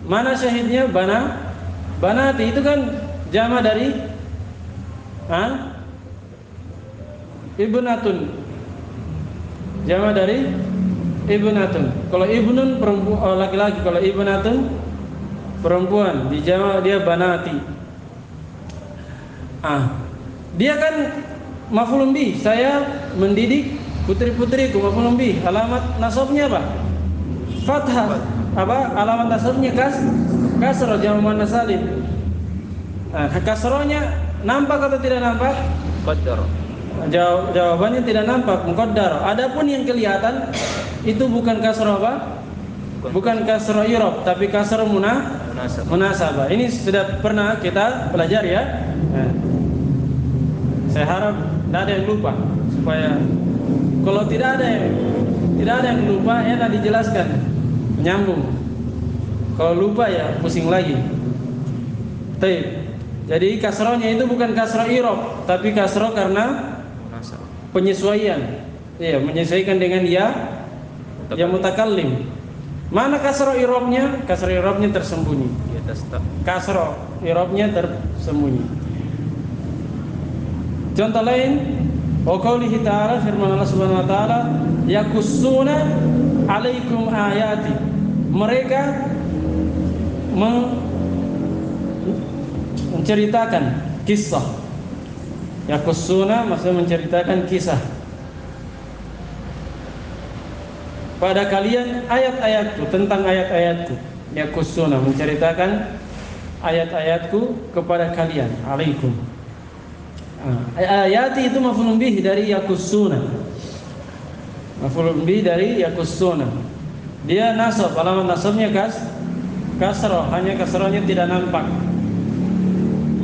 Mana syahidnya? Banati itu kan jama dari ibnatun. Jama dari ibnatun. Kalau ibnun perempuan laki-laki, kalau ibnatun perempuan, di jama dia banati. Dia kan maf'ulun bih, saya mendidik putri-putriku, maf'ulun bih. Alamat nasabnya apa? Fathah. Apa? Alamat nasabnya kasrah, jamak muannas salim. Kasrahnya nampak atau tidak nampak? Qaddar. Jawabannya tidak nampak, muqaddar. Adapun yang kelihatan itu bukan kasrah apa? Bukan kasrah i'rab, tapi kasrah munasabah. Ini sudah pernah kita pelajari ya. Saya harap tidak ada yang lupa, supaya kalau tidak ada yang lupa enak dijelaskan, nyambung. Kalau lupa ya pusing lagi. Jadi kasrahnya itu bukan kasrah i'rab, tapi kasrah karena penyesuaian. Iya, menyesuaikan dengan ya mutakallim. Mana kasrah i'rabnya? Kasrah i'rabnya tersembunyi. Di atas ta. Kasrah i'rabnya tersembunyi. Contoh lain, wa qaulihi ta'ala, firman Allah Subhanahu wa taala, yakussuna 'alaikum ayati. Mereka menceritakan kisah. Yakussuna maksudnya menceritakan kisah pada kalian ayat-ayatku, tentang ayat-ayatku. Yakussuna menceritakan ayat-ayatku kepada kalian. Alaikum. Ayati itu maf'ulun bih dari yakussuna. Maf'ulun bih dari yakussuna. Dia nasab, alamat nasabnya kasrah, hanya kasrahnya tidak nampak.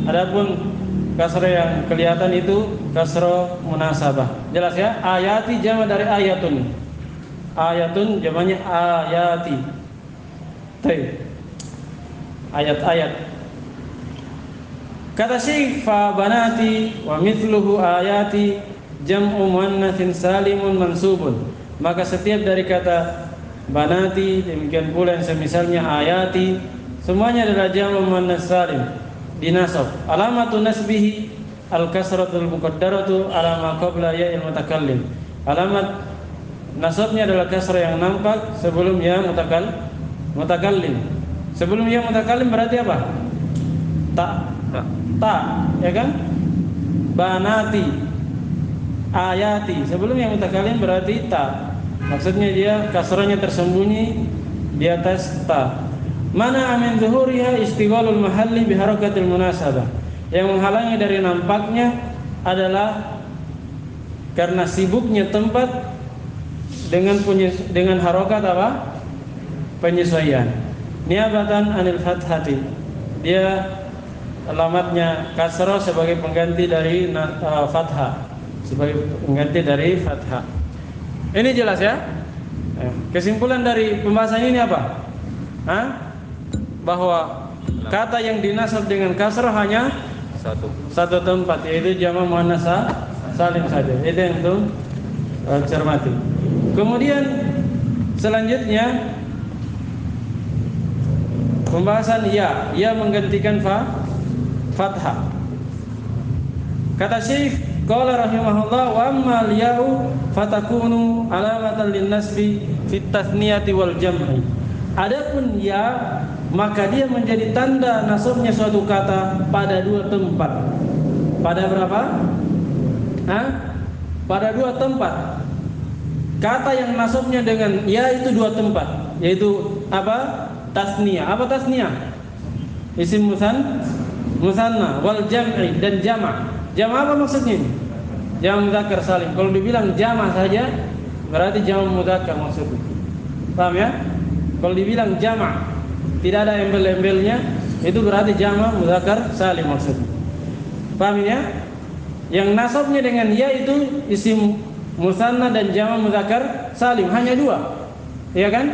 Adapun kasrah yang kelihatan itu kasrah munasabah. Jelas ya? Ayati jama dari ayatun. Ayatun jamannya ayati. Ayat-ayat. Kata Syekh, fa banati wa mithluhu ayati jam'u muannatsin salimun mansubun. Maka setiap dari kata banati, demikian pula yang semisalnya ayati, semuanya adalah jam'u muannas salim dinasab. Alamatu nasbihi al-kasratul muqaddaratu ala ma qabla ya'il mutakallim. Alamat nasabnya adalah kasrah yang nampak sebelum ya mutakallim. Sebelum ya mutakallim berarti apa? Ta, ya kan? Banati, ayati. Sebelum yang mutakallim berarti ta. Maksudnya dia kasrahnya tersembunyi di atas ta. Mana amin zuhuriha istiwalul mahalli biharakatil munasabah. Yang menghalangi dari nampaknya adalah karena sibuknya tempat dengan harokat apa? Penyesuaian. Niabatan anil fathati. Dia alamatnya kasrah sebagai pengganti dari fathah, sebagai pengganti dari fathah. Ini jelas ya? Kesimpulan dari pembahasan ini apa? Bahwa kata yang dinasab dengan kasrah hanya satu tempat, yaitu jamak muannats salim saja. Itu yang itu cermati. Kemudian selanjutnya pembahasan ya menggantikan fathah. Kata Syekh qala rahimahullah wa ammal ya'u fatakunu alamatan lin-nasbi fit tathniyati wal jam'i. Adapun ya, maka dia menjadi tanda nasabnya suatu kata pada dua tempat. Pada berapa? Pada dua tempat. Kata yang nasabnya dengan ya itu dua tempat, yaitu apa? Tasniyah. Apa tasniyah? Isim musanna wal jam'i dan jama'. Jama' apa maksudnya? Jama' mudzakkar salim. Kalau dibilang jama' saja berarti jama' mudzakkar maksudnya. Paham ya? Kalau dibilang jama' tidak ada embel-embelnya, itu berarti jama' mudzakkar salim maksudnya. Paham ya? Yang nasabnya dengan ya itu isim musanna dan jama' mudzakkar salim, hanya dua. Iya kan?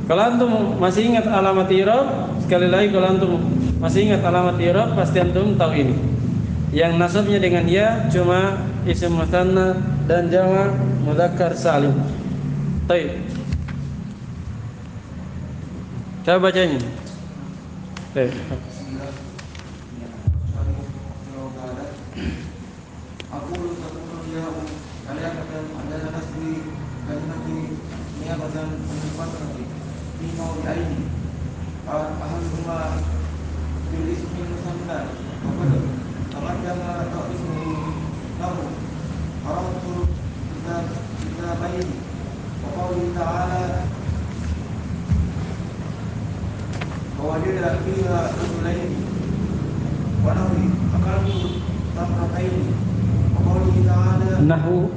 Kalau antum masih ingat alamat i'rab, sekali lagi kalau antum masih ingat alamat i'rab, pasti antum tahu ini. Yang nasabnya dengan ya cuma isim musanna dan jama' mudzakkar salim. Baik. Saya bacanya. Baik. Nahu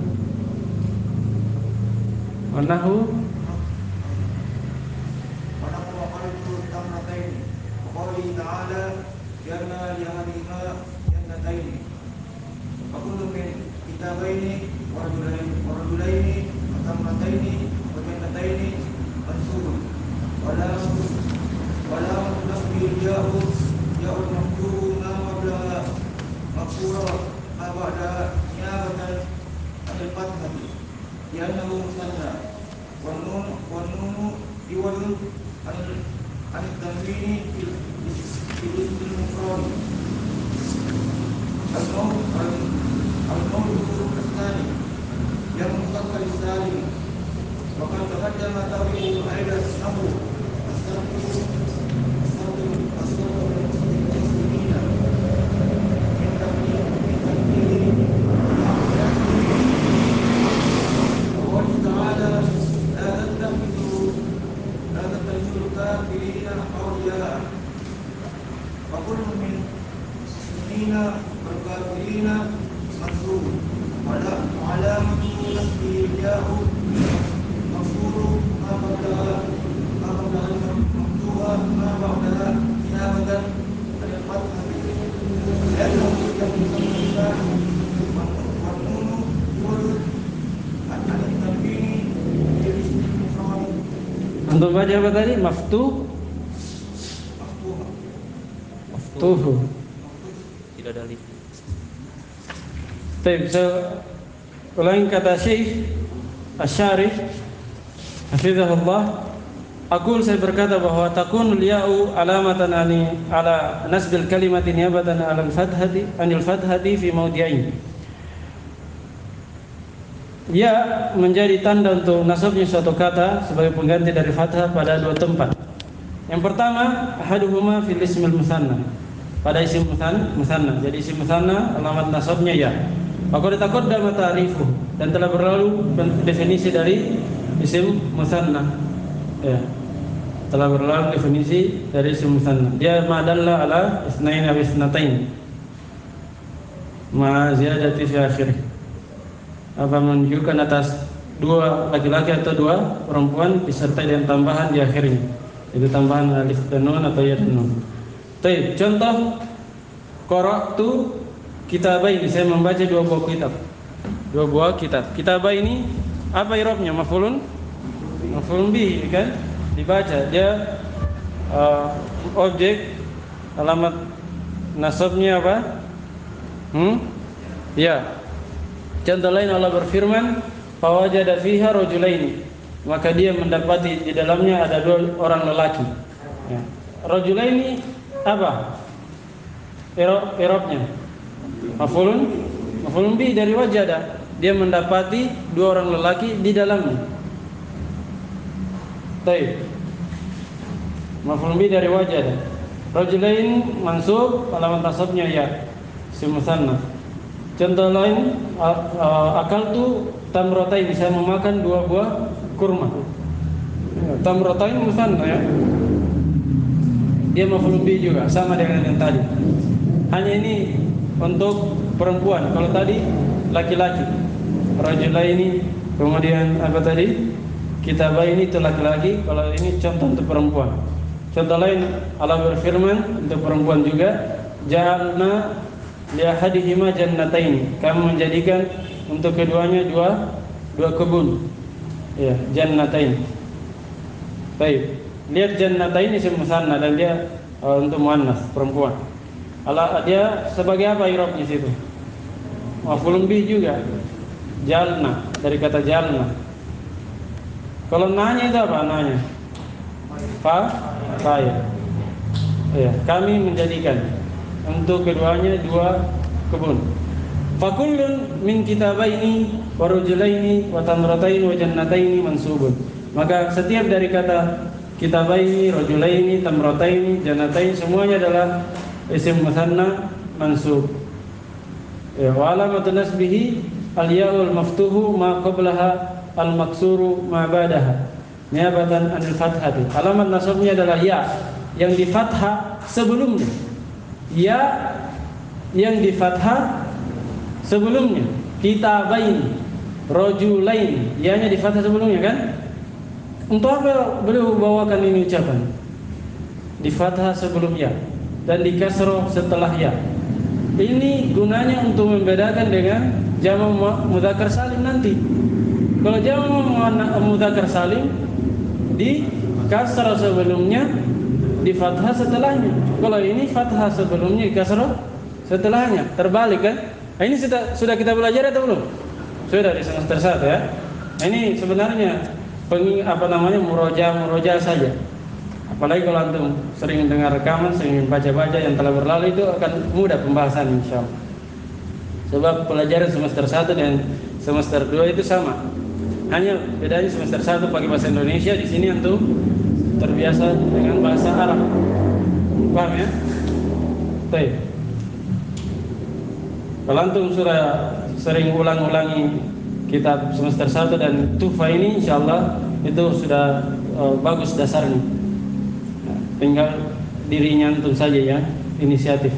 Antum baca apa tadi? Maftuhu. Tidak ada alif. Baik, saya ulangi kata Syekh Asy-Syarih hafizahullah. Saya berkata bahwa takun liya'u alamatan ala nasbil kalimati niyabatan anil fathati fi mawdi'ain. Ya menjadi tanda untuk nasabnya suatu kata sebagai pengganti dari fathah pada dua tempat. Yang pertama, ahaduhuma fil ismil musanna. Pada isim musanna. Jadi isim musanna alamat nasabnya ya. Maka ditaqaddama ta'rifu dan telah berlalu definisi dari isim musanna. Ya. Telah berlalu definisi dari isim musanna. Dia ma dalla ala isnain aw isnatain. ma ziyadati fi akhir. Apa menunjukkan atas dua laki-laki atau dua perempuan disertai dengan tambahan di akhirnya. Itu tambahan alif dan nun atau ya dan nun. Baik, contoh qara'tu kitabaini, saya membaca dua buah kitab. Dua buah kitab. Kitabah ini apa i'rabnya? Maf'ulun bihi kan? Dibaca. Dia objek, alamat nasabnya apa? Ya. Contoh lain Allah berfirman, fawajada fiha rajulaini. Maka dia mendapati di dalamnya ada dua orang lelaki. Ya. Rajulaini apa? I'rabnya maf'ulun bihi dari wajada. Dia mendapati dua orang lelaki di dalamnya. Baik. Maf'ulun bihi dari wajada. Rajulain mansub, alamat nasabnya ya, isim musanna. Contoh lain, akaltu tamratain, saya memakan dua buah kurma. Tamratain musanna ya. Dia maf'ulun bihi juga, sama dengan yang tadi. Hanya ini untuk perempuan. Kalau tadi laki-laki, rajulaini, kemudian apa tadi? Kitabaini itu laki-laki. Kalau ini contoh untuk perempuan. Contoh lain, Allah berfirman untuk perempuan juga, ja'alna li ahadihima jannataini. Kami menjadikan untuk keduanya dua kebun. Ya, jannatain. Baik. Lihat jannatain isim musanna dan dia untuk muannas, perempuan. Allah dia sebagai apa i'rabnya situ? Maf'ulun bihi juga. Jalna, dari kata jalna. Kalau nanya itu apa nanya? Fa'il. Ya, kami menjadikan untuk keduanya dua kebun. Fakullun min kitabaini wa rajulaini wa tamrataini wa jannataini mansubun. Maka setiap dari kata kitabaini, rajulaini, tamrataini, jannataini semuanya adalah isim musanna mansub. Ya, wa alamatun nasbihi al-ya'ul maftuhu ma qablaha al-maksuru ma ba'daha niabatan anil fathati. Alamat nasabnya adalah ya yang di fathah sebelumnya. Ya yang di fathah sebelumnya. Kitabaini, rajulaini, ya-nya di fathah sebelumnya kan? Untuk apa beliau bawakan ini ucapan? Di fathah sebelum ya dan di kasroh setelah ya. Ini gunanya untuk membedakan dengan jamak mudzakkar salim nanti. Kalau jamak mudzakkar salim di kasroh sebelumnya, di fathah setelahnya. Kalau ini fathah sebelumnya, di kasroh setelahnya. Terbalik kan? Nah, ini sudah kita belajar atau belum? Sudah di semester 1 ya. Nah, ini sebenarnya murojaah saja. Apalagi kalau antum sering dengar rekaman, sering baca-baca yang telah berlalu, itu akan mudah pembahasan insyaallah. Sebab pelajaran semester 1 dan semester 2 itu sama. Hanya bedanya semester 1 pakai bahasa Indonesia, di sini antum terbiasa dengan bahasa Arab. Paham ya? Baik. Kalau antum sudah sering ulang-ulangi kitab semester 1 dan Tufa ini, insyaallah itu sudah bagus dasarnya. Tinggal dirinya antum saja ya, inisiatif.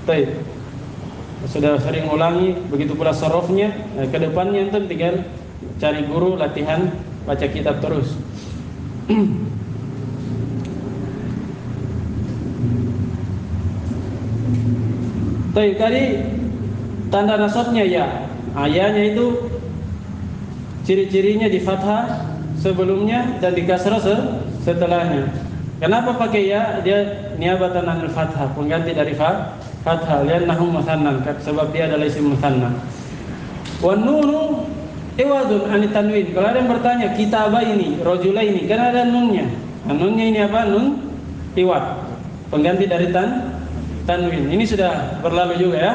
Baik. Sudah sering ulangi, begitu pula sorofnya. Ke depannya antum tinggal cari guru, latihan baca kitab terus. Baik, tadi tanda nasabnya ya. Ayahnya itu ciri-cirinya di fathah sebelumnya dan di kasrah setelahnya. Kenapa pakai ya? Dia niabatan anil fathah, pengganti dari fathah. Li'annahu musanna, sebab dia adalah isim musanna. Wan nunu iwadun anit tanwin. Kalau ada yang bertanya kitabaini, rajulaini, kan ada nunnya. Nunnya ini apa? Nun iwad, pengganti dari tanwin. Ini sudah berlalu juga ya.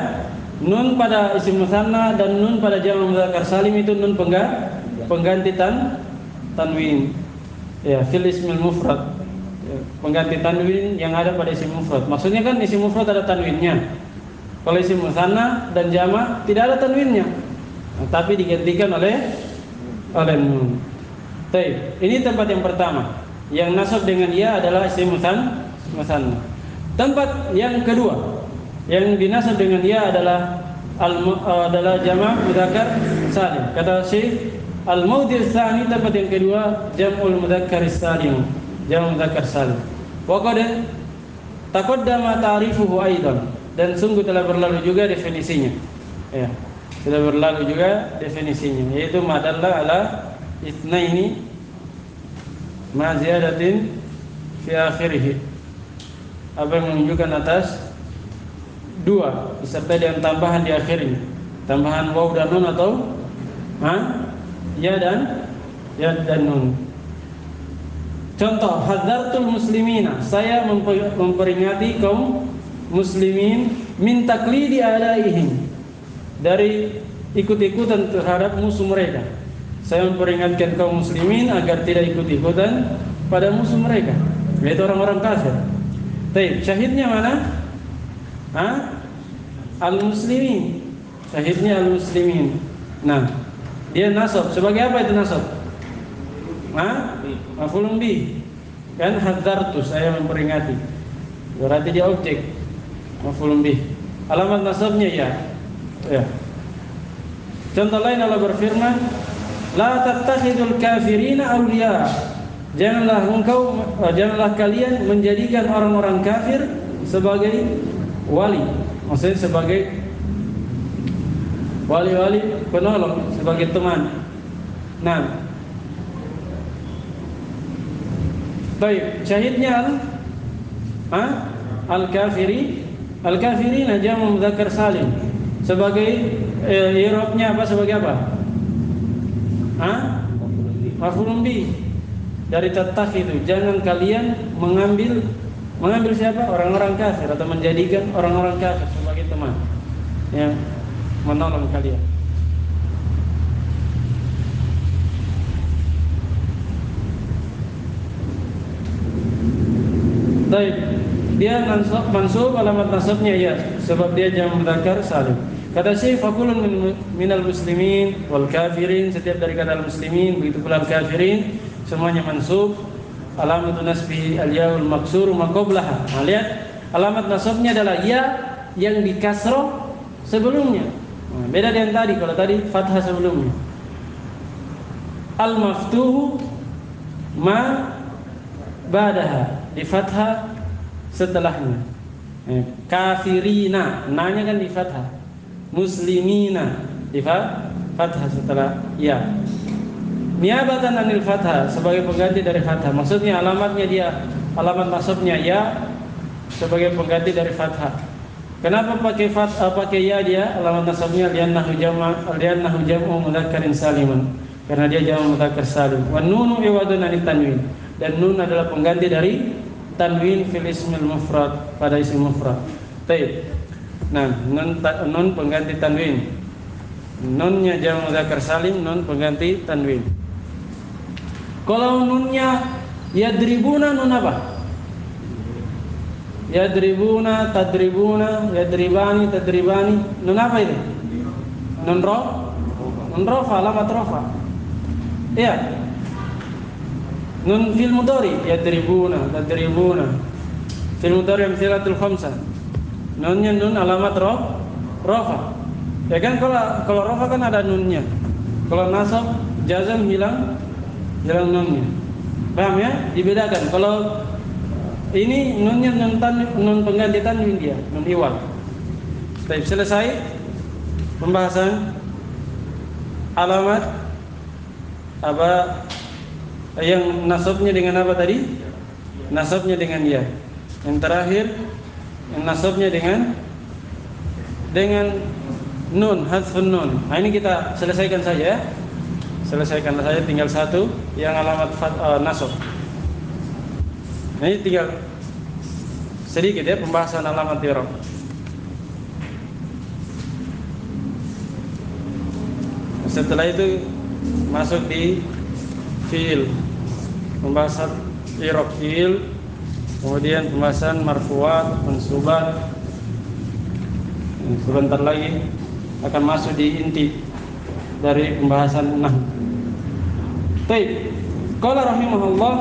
Nun pada isim musanna dan nun pada jamak mudzakkar salim itu nun pengganti tanwin. Ya, fil ismil mufrad. Pengganti tanwin yang ada pada isim mufrad. Maksudnya kan isim mufrad ada tanwinnya. Kalau isim musanna dan jamak tidak ada tanwinnya. Nah, tapi digantikan oleh nun. Baik, ini tempat yang pertama. Yang nasab dengan ya adalah isim musanna. Tempat yang kedua, Yang dinasab dengan ya adalah jamak mudzakkar salim. Kata Syekh, al-mawdi' tsani, tempat yang kedua jam'ul mudzakkar salim, jamak mudzakkar salim. Wa qad taqaddama ta'rifuhu aidan, dan sungguh telah berlalu juga definisinya. Ya, sudah berlalu juga definisinya, yaitu madalla ala itsnaini ma ziyadatin fi akhirih. Apa yang menunjukkan atas dua disertai dengan tambahan di akhirnya, tambahan waw dan nun atau ya dan nun. Contoh, hadzartul muslimina, saya memperingati kaum muslimin min taqlidi alaihim, dari ikut-ikutan terhadap musuh mereka. Saya memperingatkan kaum muslimin agar tidak ikut-ikutan pada musuh mereka, yaitu orang-orang kafir. Baik, syahidnya mana? Al-muslimin. Syahidnya al-muslimin. Nah, dia nasab. Sebagai apa itu nasab? Maf'ulun bih. Kan hadzartu, saya memperingati. Berarti dia objek. Maf'ulun bih. Alamat nasabnya ya. Contoh lain Allah berfirman, la tattakhidul kafirina awliya. Janganlah kalian menjadikan orang-orang kafir sebagai wali, maksudnya sebagai wali-wali penolong, sebagai teman. Nah, baik, syahidnya al-kafirina jamak mudzakkar salim. Sebagai i'rabnya apa? Sebagai apa? Maf'ulun bih. Dari tattakhidhu, jangan kalian mengambil siapa? Orang-orang kafir, atau menjadikan orang-orang kafir sebagai teman yang menolong kalian. Baik, dia mansub, alamat nasabnya ya, sebab dia jamak mudzakkar salim. Kata Syekh, fakulun minal muslimin wal kafirin, setiap dari kata al-muslimin begitu pula al-kafirin, semuanya mansub. Alamat nasbi al-yaul maksur ma qablaha. Nah, lihat, alamat nasabnya adalah ya yang dikasroh sebelumnya. Nah, beda dengan tadi, kalau tadi fathah sebelumnya. Al-maftuhu ma ba'daha, di fathah setelahnya. Kafirina, nanya kan di fathah. Muslimina di fathah setelah ya. Niabatan anil fathah, sebagai pengganti dari fathah. Maksudnya alamatnya dia, alamat nasabnya ya sebagai pengganti dari fathah. Kenapa pakai ya dia? Alamat nasabnya li'annahu jam'u mudzakkarin saliman. Karena dia jamak mudzakkar salim. Wan nunu iwadun anit tanwin. Dan nun adalah pengganti dari tanwin fil ismil mufrad, pada isim mufrad. Baik. Nah, nun pengganti tanwin. Nunnya jamak mudzakkar salim, nun pengganti tanwin. Kalau nunnya yadribuna, nun apa? Yadribuna, tadribuna, yadribani, tadribani. Nun apa itu? Nun rofa, alamat rofa. Iya. Nun fil mudhari, yadribuna, tadribuna. Fil mudhari amsilatul khamsah. Nunnya nun alamat rofa. Ya kan, kalau rofa kan ada nunnya. Kalau nasab jazam hilang nunnya. Paham ya? Dibedakan. Kalau ini nunnya nun pengganti tanwin dia, nun iwal. Baik, selesai pembahasan alamat apa yang nasabnya dengan apa tadi? Nasabnya dengan ya. Yang terakhir yang nasabnya dengan nun, hadfun nun. Nah, ini kita selesaikan saja ya. Selesaikan saja, tinggal satu yang alamat nasab. Nah, ini tinggal sedikit ya pembahasan alamat i'rab. Setelah itu masuk di fiil, pembahasan i'rab fiil, kemudian pembahasan marfu'at, mansubat. Sebentar lagi akan masuk di inti dari pembahasan nahwu. Baik, qala rahimahullah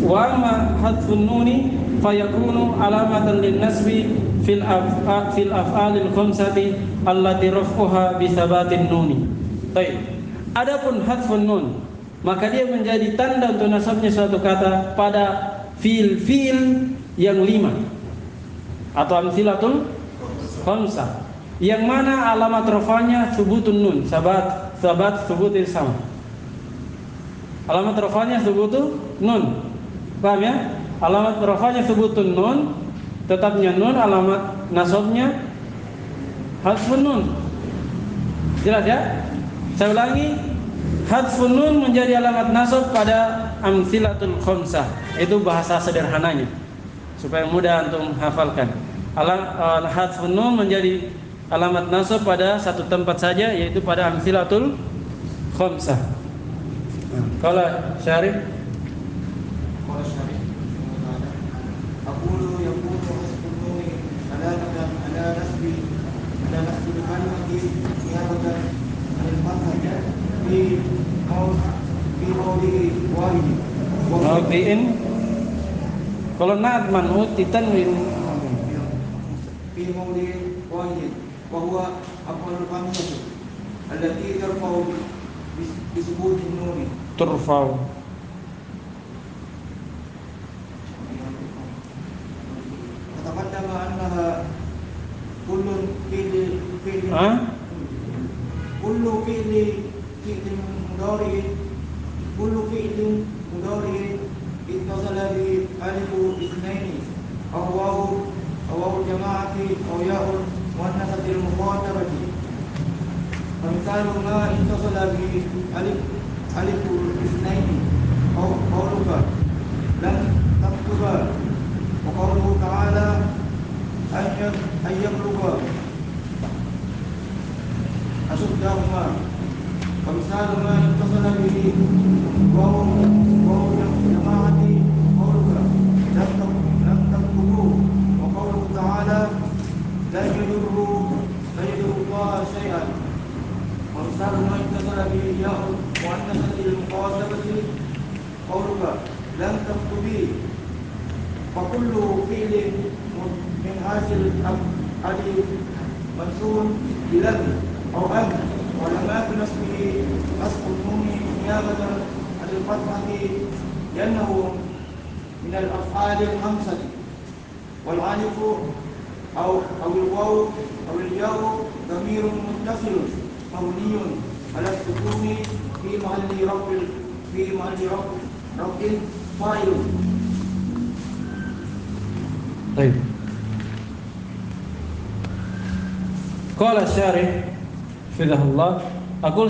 wa ma hadfun nuni fayakunu alamatan linnasbi fil af'alil khamsati allati raf'uha bi thabatin nuni. Baik. Adapun hadfun nun, maka dia menjadi tanda untuk nasabnya suatu kata pada fiil-fiil yang 5 atau amsilatul khamsah, yang mana alamat rafanya thubutun nun, sabat thubutil sama. Alamat rafanya thubutun nun. Paham ya? Alamat rafanya thubutun nun, tetapnya nun, alamat nasabnya hadfun nun. Jelas ya? Saya ulangi, hadfun nun menjadi alamat nasab pada amsilatul khamsah. Itu bahasa sederhananya supaya mudah antum hafalkan. Hadfun nun menjadi alamat nasab pada satu tempat saja, yaitu pada amsilatul khamsah. Kalau Syarif, aqulu yakunu hasbun nun alamatan ala nasbi kalimati niyabatan anil fathah fi mawdi'i wahid. mawdi'in, kalau na'at man'ut ditanwin fi mawdi'i wahid wa huwa aqwalul khamsah allati tarfa'u bi thubutin nun. turfau. تقدم أنها كل فعل كل فعل مضارع اتصل بألف اثنين أو واو الجماعة أو ياء مؤنثة المخاطبة. فمثال ما اتصل بألف اثنين أو قولك لن تكتب، وقوله تعالى أن يبلغ أشدهما. ومثال ما اتصل به واو جماعة قولك لم تكتبوا، وقوله تعالى لا يضر الله شيئا. ومثال ما اتصل به ياء مؤنثة المخاطبة قولك لم تكتبي. فكل فعل من هذه الأفعال منصوب بلم أو أم، وعلامات نصبه حذف النون نيابة عن الفتحة لأنه من الأفعال الخمسة. والألف أو الواو أو الياء ضمير متصل مبني على السكون في محل رفع فاعل. Baik. Qala Syarih fidahullah,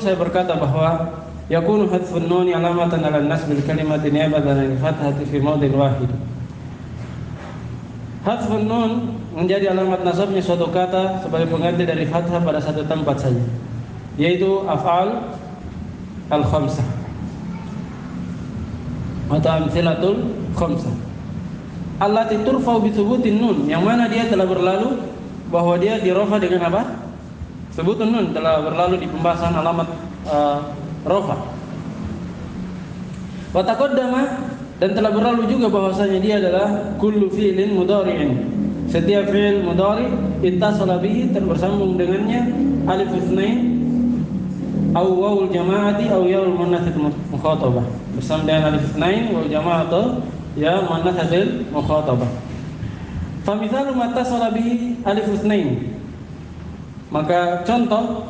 saya berkata bahwa yakunu hadfun nun alamatan ala nasbil kalimati niyabatan anil fathati fi mawdin wahid. Hadfun nun menjadi alamat nasabnya suatu kata sebagai pengganti dari fathah pada satu tempat saja, yaitu af'al al-khamsah atau amsilatul khamsah. Allati turfa'u bi thubutin nun, yang mana dia telah berlalu bahwa dia dirafa dengan apa? Thubutun nun, telah berlalu di pembahasan alamat rafa. Wa taqaddama, dan telah berlalu juga bahwasanya dia adalah kullu fi'lin mudhari'in. Setiap fi'il mudhari' ittasala bihi, terbersambung dengannya alif itsnain aw wawul jama'ati aw yaul muannatsatil mukhatabah. Bersama dengan alif itsnain wal jama'atu ya muannatsatil mukhatabah. Fa mithalu ma tasala bihi alif itsnain, maka contoh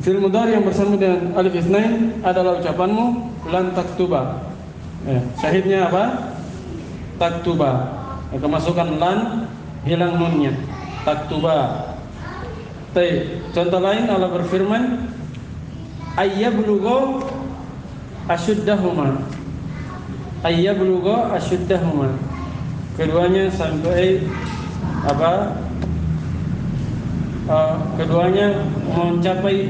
fi'il mudhari yang bersama dengan alif itsnain adalah ucapanmu lan taktuba. Syahidnya apa? Taktuba. Maka masukkan lan, hilang nunnya, taktuba. Contoh lain Allah berfirman ayyablugha ashuddahuma. Ayyablugha ashuddahuma, keduanya sampai apa? Keduanya mencapai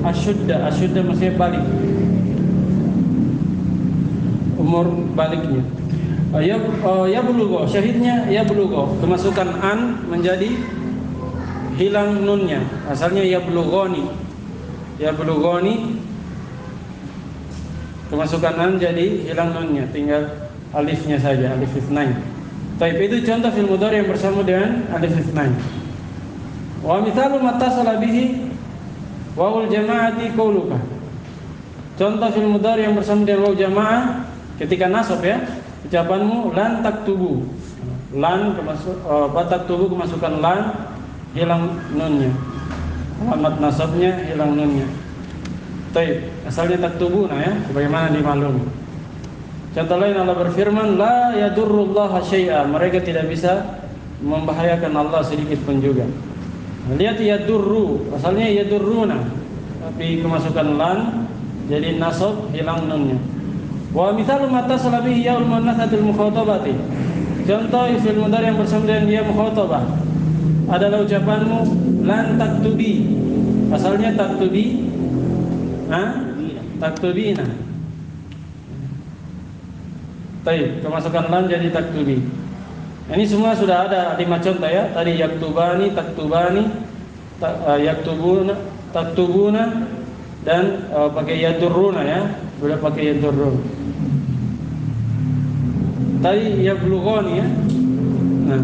asyudda. Asyudda maksudnya balik, umur baliknya. Yablugha, syahidnya yablugha, kemasukan an menjadi hilang nunnya. Asalnya yablughani. Yablughani, kemasukan an jadi hilang nunnya, tinggal alifnya saja, alif itsnain. Taib itu contoh fil mudhari yang bersama dengan alif itsnain. Wa mithalu mattasala bihi wawul jama'ati qauluka. Contoh fil mudhari yang bersama dengan waw jamaah ketika nasab ya, ucapanmu lan taktubu. Lan taktubu kemasukan lan, hilang nunnya. Alamat nasabnya hilang nunnya. Taib, asalnya taktubuna ya, sebagaimana dimaklumi. Contoh lain Allah berfirman, la yadurrullaha syai'a, mereka tidak bisa membahayakan Allah sedikit pun juga. Lihat yadurru, asalnya yadurruna, tapi kemasukan lan jadi nasab, hilang nunnya. Wa mithalu mattasala bihi yaul muannatsatil mukhatabati. Contoh fi'il mudhari yang bersama dengan ya mukhatabah adalah ucapanmu lan taktubi. Asalnya taktubi, taktubina. Baik, kemasukan lan jadi taktubi. Ini semua sudah ada 5 contoh ya. Tadi yaktubani, taktubani, yaktubuna, taktubuna, dan pakai yadurruna ya. Sudah pakai yadurrun. Tadi yablughani ya. Nah,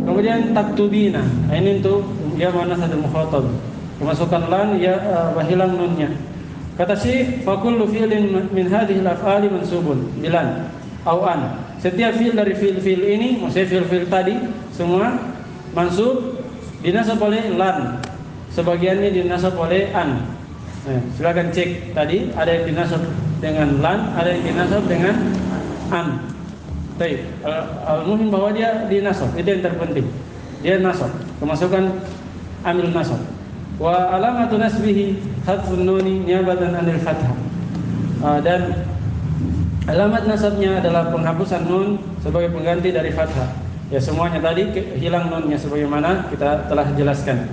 kemudian taktubina. Ini untuk ya mana satu mukhatab. Kemasukan lan ya hilang nunnya. Kata Syekh, fa kullu fi'lin min hadhihi al-af'ali mansubun bilan aw an. Setiap fi'il dari fi'il ini, maksudnya fi'il tadi semua mansub dinasab oleh lan. Sebagiannya dinasab oleh an. Nah, silakan cek tadi ada yang dinasab dengan lan, ada yang dinasab dengan an. Baik, al-muhim bahwa dia dinasab, itu yang terpenting. Dia nasab, kemasukan amil nasab. Wa alamatu nasbihi hadfun nuni niyabatan anil fathah. Dan alamat nasabnya adalah penghapusan nun sebagai pengganti dari fathah. Ya semuanya tadi hilang nunnya sebagaimana kita telah jelaskan.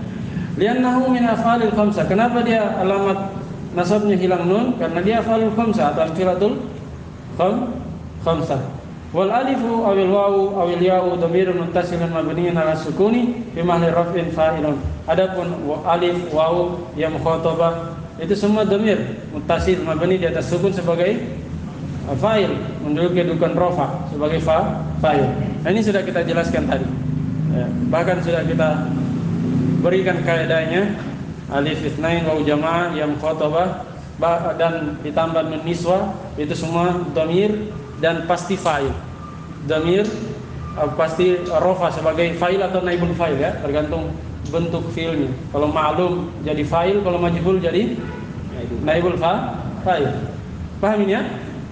Li'annahu min af'alil khamsah. Kenapa dia alamat nasabnya hilang nun? Karena dia af'alul khamsah atau amfilatul khamsah. Wal alifu awil wawu awil ya'u dhamirun muttasilun mabniun 'ala sukuni fi mahalli raf'in fa'ilun. Adapun alif, wawu, ya mukhatabah itu semua dhamir muttasil mabni di atas sukun sebagai fa'il, menduduki kedudukan rafa sebagai fa'il. Nah, ini sudah kita jelaskan tadi. Ya, bahkan sudah kita berikan kaidahnya alif itsnain wawu jamaah ya mukhatabah dan ditambah nun niswa itu semua dhamir dan pasti fa'il. Dhamir pasti rafa sebagai fa'il atau naibul fa'il ya, tergantung bentuk fi'ilnya. Kalau ma'lum jadi fa'il, kalau majhul jadi naibul fa'il. Paham ini ya?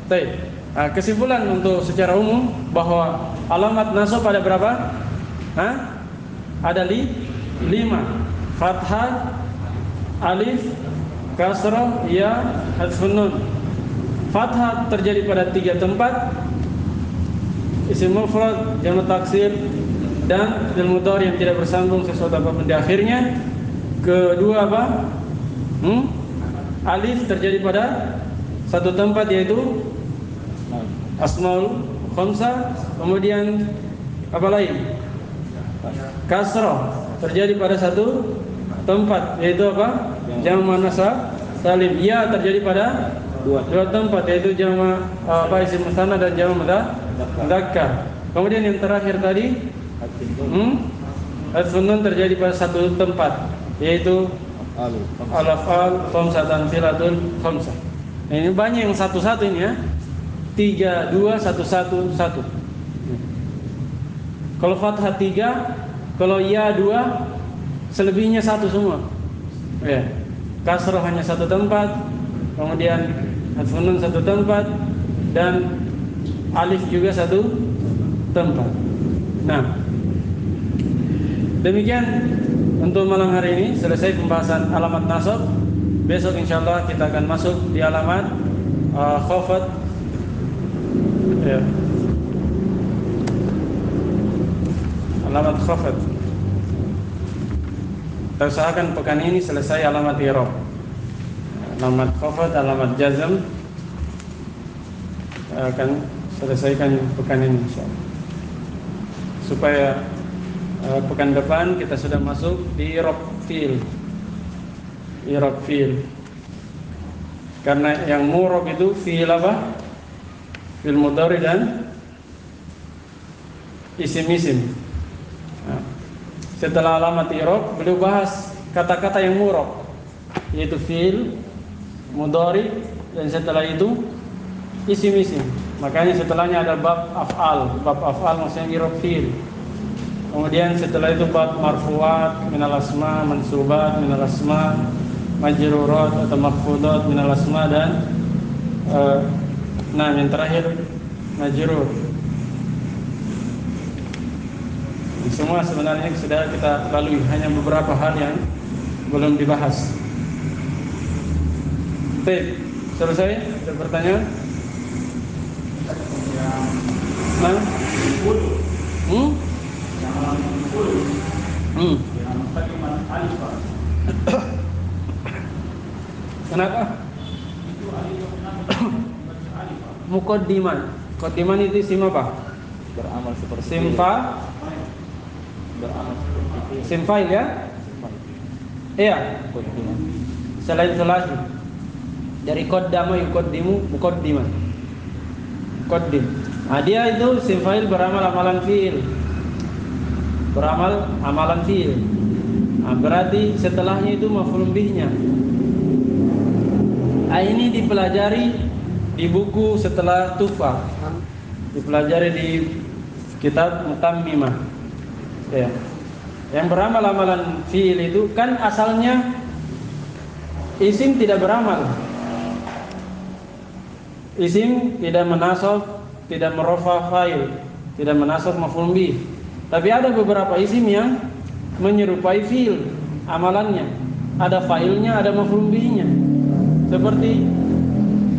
Baik. Nah, kesimpulan untuk secara umum bahwa alamat nasab ada berapa? Ada 5. Fathah, alif, kasrah, ya, hadfun nun. Fathah terjadi pada 3 tempat, isim mufrad, jamak taksir, dan fi'il mudhari yang tidak bersambung sesuatu apapun di akhirnya. Kedua apa? Alif terjadi pada 1 tempat yaitu asmaul khamsah. Kemudian apa lain? Kasrah terjadi pada 1 tempat yaitu apa? Jamak muannats salim. Ya terjadi pada 2 tempat yaitu jamak isim musanna dan jamak mudzakkar. Kemudian yang terakhir tadi hadfun nun terjadi pada 1 tempat yaitu al-af'al khamsah dan filatul khamsah. Nah, ini banyak yang satu-satu ini ya. 3 2 1 1 1. Kalau fathah 3, kalau ya 2, selebihnya 1 semua. Ya. Kasrah hanya 1 tempat, kemudian hadfun nun 1 tempat, dan alif juga 1 tempat. Nah, demikian untuk malam hari ini selesai pembahasan alamat nasab. Besok insyaallah kita akan masuk di alamat khafad. Ya. Alamat khafad. Kita usahakan pekan ini selesai alamat i'rab. Alamat khafad, alamat jazm akan selesaikan pekan ini insyaallah. Supaya pekan depan kita sudah masuk di i'rab fi'il. I'rab fi'il. Karena yang mu'rab itu fi'il apa? Fi'il mudhari dan isim-isim. Nah, setelah alamat i'rab, beliau bahas kata-kata yang mu'rab, yaitu fi'il, mudhari, dan setelah itu isim-isim. Makanya setelahnya ada bab af'al. Bab af'al maksudnya i'rab fi'il. Kemudian setelah itu bab marfu'at minal asma, mansubat minal asma, majrurat atau mahfudat minal asma, dan yang terakhir majrur. Semua sebenarnya sudah kita lalui, hanya beberapa hal yang belum dibahas. Baik, selesai? Ada pertanyaan? Nah? Kenapa? Muqaddiman. Muqaddiman itu isim apa? Beramal seperti Simfa. beramal seperti itu. Simfail ya? Iya. Muqaddiman. Selain sulasi. Dari qaddama yuqaddimu, muqaddiman. Muqaddim. Nah, dia itu simfail beramal amalan fiil. Beramal amalan fiil. Nah, berarti setelahnya itu maf'ul bihnya. Ini dipelajari di buku setelah Tuhfah, dipelajari di kitab Mutammimah. Ya. Yang beramal amalan fiil itu kan asalnya isim tidak beramal. Isim tidak menasab, tidak merofa fa'il, tidak menasab maf'ul bih. Tapi ada beberapa isim yang menyerupai fiil amalannya. Ada fa'ilnya, ada maf'ul bihnya. Seperti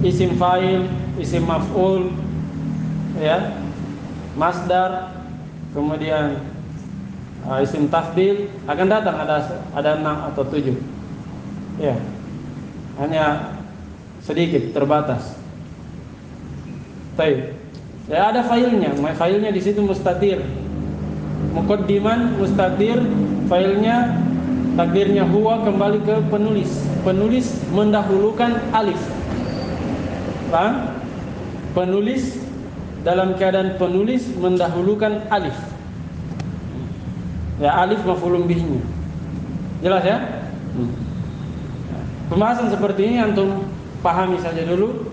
isim fa'il, isim maf'ul, ya, masdar, kemudian isim tafdil akan datang ada 6 atau 7. Ya. Hanya sedikit terbatas. Baik. Ya, ada fa'ilnya. Fa'ilnya di situ mustatir. Muqaddiman mustatir, fa'ilnya takdirnya huwa kembali ke penulis. Penulis mendahulukan alif. Paham? Penulis dalam keadaan penulis mendahulukan alif. Ya, alif maf'ulun bihnya. Jelas ya? Pembahasan seperti ini antum pahami saja dulu.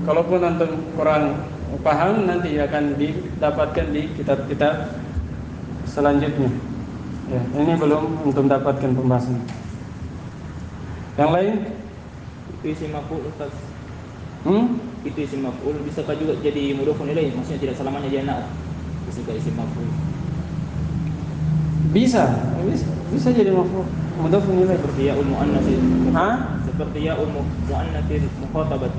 Kalaupun antum kurang paham, nanti akan didapatkan di kitab-kitab selanjutnya. Ya, ini belum untuk mendapatkan pembahasan. Yang lain? Itu isim maf'ul, Ustaz. Itu isim maf'ul bisakah juga jadi mudhofun ilaih? Maksudnya tidak selamanya dia na'at. Bisakah isim maf'ul? Bisa jadi mudhofun ilaih. Seperti ya'ul mu'annas. Seperti ya'ul mu'annatil mukhatabah.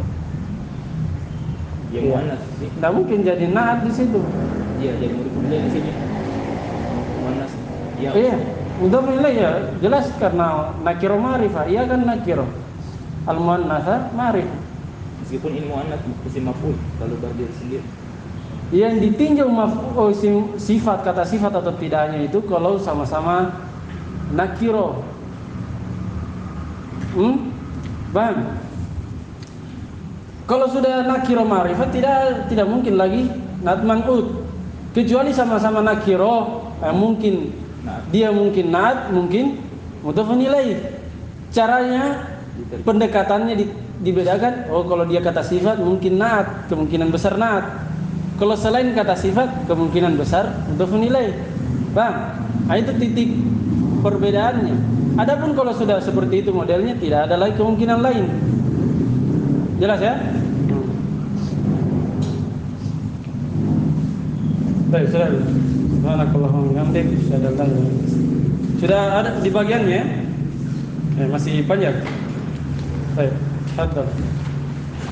Ya mu'annas. Tidak mungkin jadi na'at di situ. Iya, jadi mudhofun ilaih di sini. Mu'annas. Ya. Iya, mudhofun ilaih ya, jelas karena nakiro ma'rifah. Iya kan nakiro. Al-mu'annatsa ma'rifah. Meskipun ini mu'annas isim maf'ul kalau berdiri sendiri. Yang ditinjau sifat, kata sifat atau tidaknya itu kalau sama-sama nakiro. Bang. Kalau sudah nakiro ma'rifat tidak mungkin lagi na'at man'ut. Kecuali sama-sama nakiro, mungkin dia mungkin na'at, mungkin mudhofun ilaih. Caranya pendekatannya dibedakan. Oh, kalau dia kata sifat mungkin na'at, kemungkinan besar na'at. Kalau selain kata sifat kemungkinan besar mudhofun ilaih. Bang, itu titik perbedaannya. Adapun kalau sudah seperti itu modelnya, tidak ada lagi kemungkinan lain. Jelas ya? Baik, sudah. Subhanakallahumma wa bihamdik, asyhadu an la ilaha illa anta. Sudah ada di bagiannya? Masih panjang. Baik, hadal.